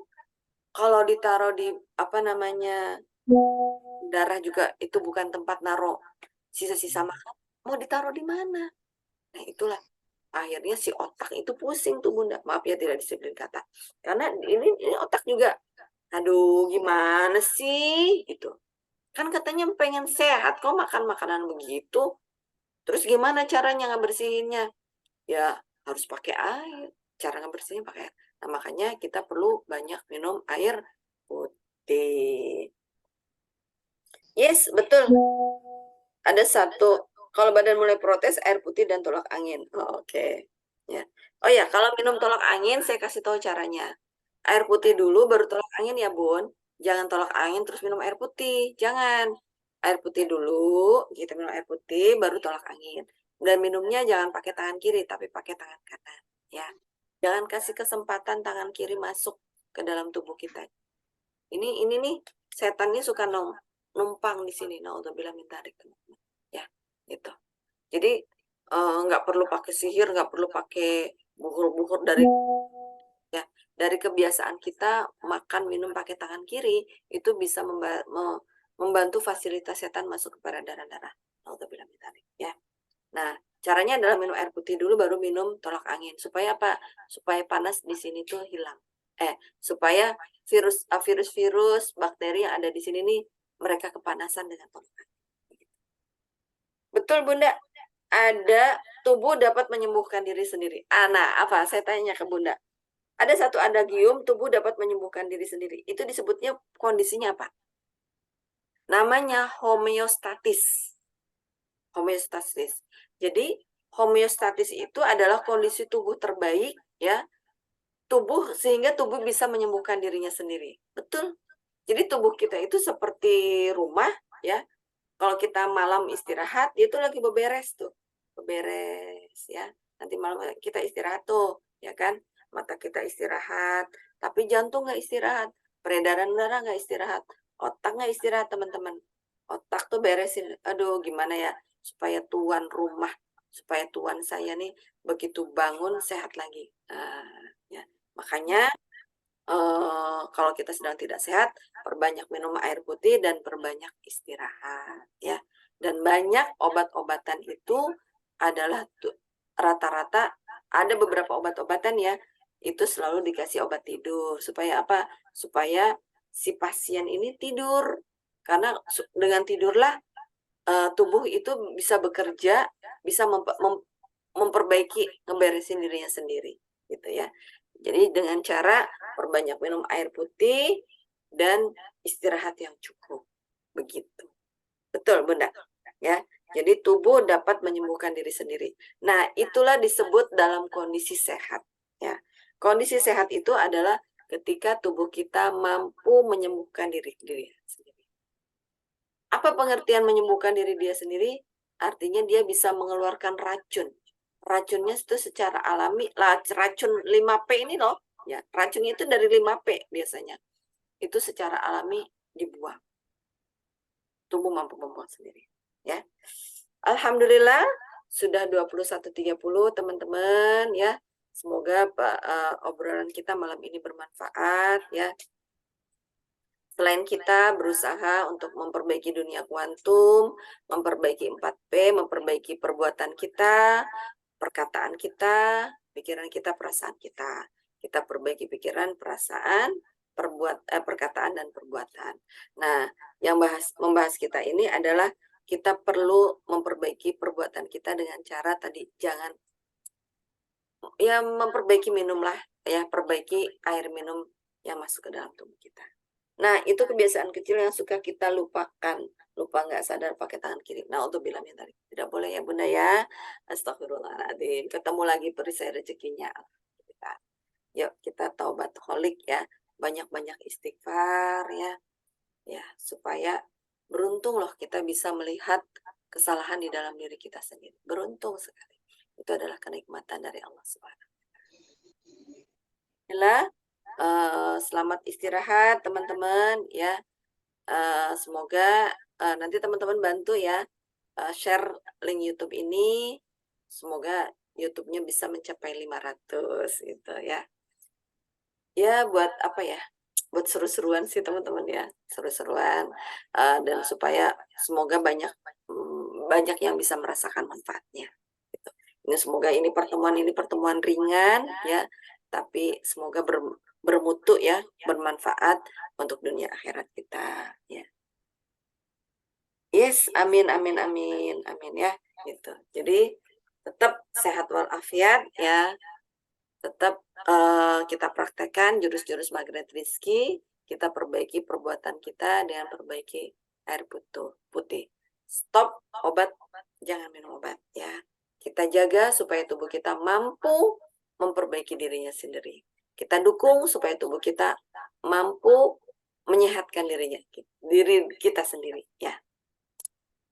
Kalau ditaruh di darah juga itu bukan tempat naruh sisa-sisa makan. Mau ditaruh di mana? Nah, itulah akhirnya si otak itu pusing tuh, Bunda. Maaf ya tidak disiplin kata. Karena ini otak juga, aduh gimana sih itu. Kan katanya pengen sehat, kok makan makanan begitu. Terus gimana caranya ngebersihinnya? Ya harus pakai air. Cara ngebersihinnya pakai air. Nah, makanya kita perlu banyak minum air putih. Yes, betul. Ada satu. Kalau badan mulai protes, air putih dan tolak angin. Oke. Ya. Oh ya, kalau minum tolak angin, saya kasih tahu caranya. Air putih dulu, baru tolak angin ya, Bun. Jangan tolak angin terus minum air putih. Jangan. Air putih dulu, kita minum air putih, baru tolak angin. Dan minumnya jangan pakai tangan kiri, tapi pakai tangan kanan. Ya. Jangan kasih kesempatan tangan kiri masuk ke dalam tubuh kita. Ini nih, setannya suka numpang di sini. Naudzubillah min dzalik, teman-teman. Ya, gitu. Jadi nggak perlu pakai sihir, nggak perlu pakai buhur-buhur dari kebiasaan kita makan minum pakai tangan kiri itu bisa membantu fasilitas setan masuk kepada darah-darah. Naudzubillah min dzalik, ya. Nah, caranya adalah minum air putih dulu baru minum tolak angin. Supaya apa? Supaya panas di sini tuh hilang. Supaya virus-virus, bakteri yang ada di sini nih mereka kepanasan dengan tolak angin. Betul, Bunda. Ada tubuh dapat menyembuhkan diri sendiri. Nah, apa? Saya tanya ke Bunda. Ada satu adagium, tubuh dapat menyembuhkan diri sendiri. Itu disebutnya kondisinya apa? Namanya homeostatis. Homeostatis. Jadi homeostatis itu adalah kondisi tubuh terbaik, ya. Sehingga tubuh bisa menyembuhkan dirinya sendiri. Betul. Jadi tubuh kita itu seperti rumah, ya. Kalau kita malam istirahat, dia itu lagi beberes tuh. Beberes, ya. Nanti malam kita istirahat tuh, ya kan? Mata kita istirahat, tapi jantung nggak istirahat, peredaran darah nggak istirahat, otak nggak istirahat, teman-teman. Otak tuh beresin, aduh gimana ya, supaya tuan rumah, supaya tuan saya nih begitu bangun sehat lagi. Ya. Makanya kalau kita sedang tidak sehat, perbanyak minum air putih dan perbanyak istirahat, ya. Dan banyak obat-obatan itu adalah rata-rata ada beberapa obat-obatan ya, itu selalu dikasih obat tidur. Supaya apa? Supaya si pasien ini tidur. Karena dengan tidurlah tubuh itu bisa bekerja, bisa memperbaiki, ngeberesin dirinya sendiri, gitu ya. Jadi dengan cara perbanyak minum air putih dan istirahat yang cukup. Begitu. Betul, Bunda. Ya. Jadi tubuh dapat menyembuhkan diri sendiri. Nah, itulah disebut dalam kondisi sehat, ya. Kondisi sehat itu adalah ketika tubuh kita mampu menyembuhkan diri sendiri. Apa pengertian menyembuhkan diri dia sendiri? Artinya dia bisa mengeluarkan racun. Racunnya itu secara alami, racun 5P ini loh, ya, racunnya itu dari 5P biasanya. Itu secara alami dibuang. Tubuh mampu membuang sendiri, ya. Alhamdulillah sudah 21.30 teman-teman, ya. Semoga obrolan kita malam ini bermanfaat, ya. Selain kita berusaha untuk memperbaiki dunia kuantum, memperbaiki 4P, memperbaiki perbuatan kita, perkataan kita, pikiran kita, perasaan kita. Kita perbaiki pikiran, perasaan, perkataan, dan perbuatan. Nah, yang membahas kita ini adalah kita perlu memperbaiki perbuatan kita dengan cara tadi, jangan, ya memperbaiki minumlah, ya perbaiki air minum yang masuk ke dalam tubuh kita. Nah, itu kebiasaan kecil yang suka kita lupakan. Lupa nggak sadar pakai tangan kiri. Nah, untuk bilang yang tadi. Tidak boleh ya, Bunda ya. Astagfirullahaladzim. Ketemu lagi perisai rezekinya. Yuk, kita taubat holik ya. Banyak-banyak istighfar ya. Ya, supaya beruntung loh kita bisa melihat kesalahan di dalam diri kita sendiri. Beruntung sekali. Itu adalah kenikmatan dari Allah Subhanahu wa Ta'ala. Selamat istirahat teman-teman ya. Semoga nanti teman-teman bantu ya share link YouTube ini. Semoga YouTube-nya bisa mencapai 500 gitu ya. Ya buat apa ya? Buat seru-seruan sih teman-teman ya, seru-seruan dan supaya semoga banyak yang bisa merasakan manfaatnya. Gitu. Ini semoga ini pertemuan ringan ya, tapi semoga bermutu ya, bermanfaat untuk dunia akhirat kita ya. Yes, amin amin amin amin ya gitu. Jadi tetap sehat walafiat ya. Tetap kita praktekkan jurus-jurus magnet rizki, kita perbaiki perbuatan kita dengan perbaiki air putih. Stop obat, jangan minum obat ya. Kita jaga supaya tubuh kita mampu memperbaiki dirinya sendiri. Kita dukung supaya tubuh kita mampu menyehatkan diri kita sendiri ya.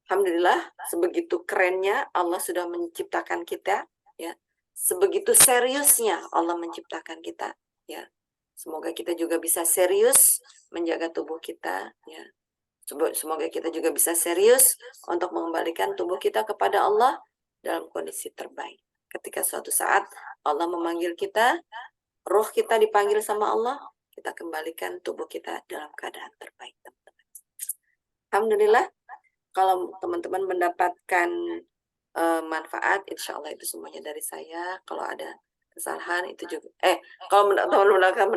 Alhamdulillah, sebegitu kerennya Allah sudah menciptakan kita ya. Sebegitu seriusnya Allah menciptakan kita ya. Semoga kita juga bisa serius menjaga tubuh kita ya. Semoga kita juga bisa serius untuk mengembalikan tubuh kita kepada Allah dalam kondisi terbaik. Ketika suatu saat Allah memanggil kita, roh kita dipanggil sama Allah, kita kembalikan tubuh kita dalam keadaan terbaik, teman-teman. Alhamdulillah, kalau teman-teman mendapatkan manfaat, insya Allah itu semuanya dari saya. Kalau ada kesalahan itu juga, kalau teman-teman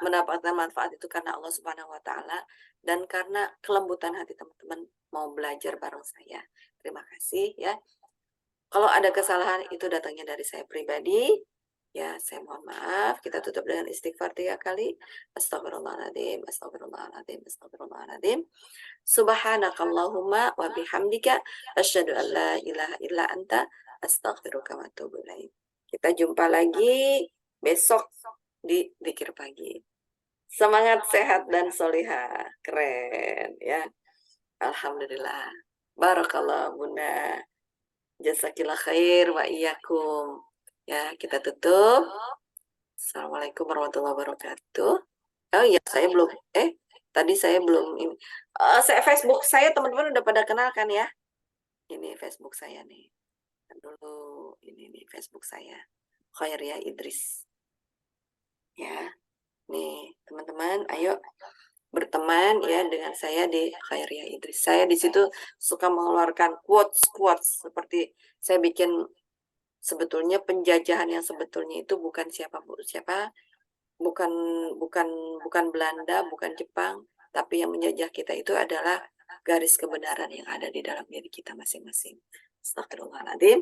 mendapatkan manfaat itu karena Allah Subhanahu Wa Ta'ala dan karena kelembutan hati teman-teman mau belajar bareng saya. Terima kasih ya. Kalau ada kesalahan itu datangnya dari saya pribadi. Ya, saya mohon maaf. Kita tutup dengan istighfar 3 kali. Astagfirullahaladzim, astagfirullahaladzim, astagfirullahaladzim. Subhanakallahumma wa bihamdika asyhadu an la ilaha illa anta astaghfiruka wa atubu ilaik. Kita jumpa lagi besok di zikir pagi. Semangat, sehat dan solihah. Keren ya. Alhamdulillah. Barakallah Bunda. Jazakillah khair wa iyyakum. Ya, kita tutup. Assalamualaikum warahmatullahi wabarakatuh. Oh iya, saya belum tadi saya belum ini. Saya Facebook saya teman-teman udah pada kenal kan ya? Ini Facebook saya nih. Dulu ini nih Facebook saya. Khairia Idris. Ya. Nih, teman-teman, ayo berteman ya dengan saya di Khairia Idris. Saya di situ suka mengeluarkan quotes seperti saya bikin. Sebetulnya penjajahan yang sebetulnya itu bukan bukan Belanda, bukan Jepang, tapi yang menjajah kita itu adalah garis kebenaran yang ada di dalam diri kita masing-masing. Astagfirullahaladzim.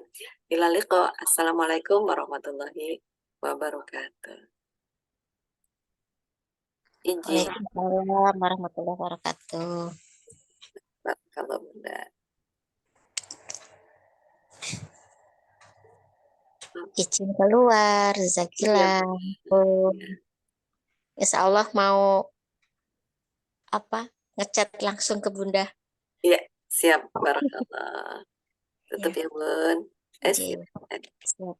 Ila liqa. Assalamualaikum warahmatullahi wabarakatuh. Izin. Waalaikumsalam warahmatullahi wabarakatuh. Kalau Bunda. Izin keluar, Zakila. Insya Allah mau ngechat langsung ke Bunda. Iya, siap. Barakallah. Tutup ya, Bun. Siap.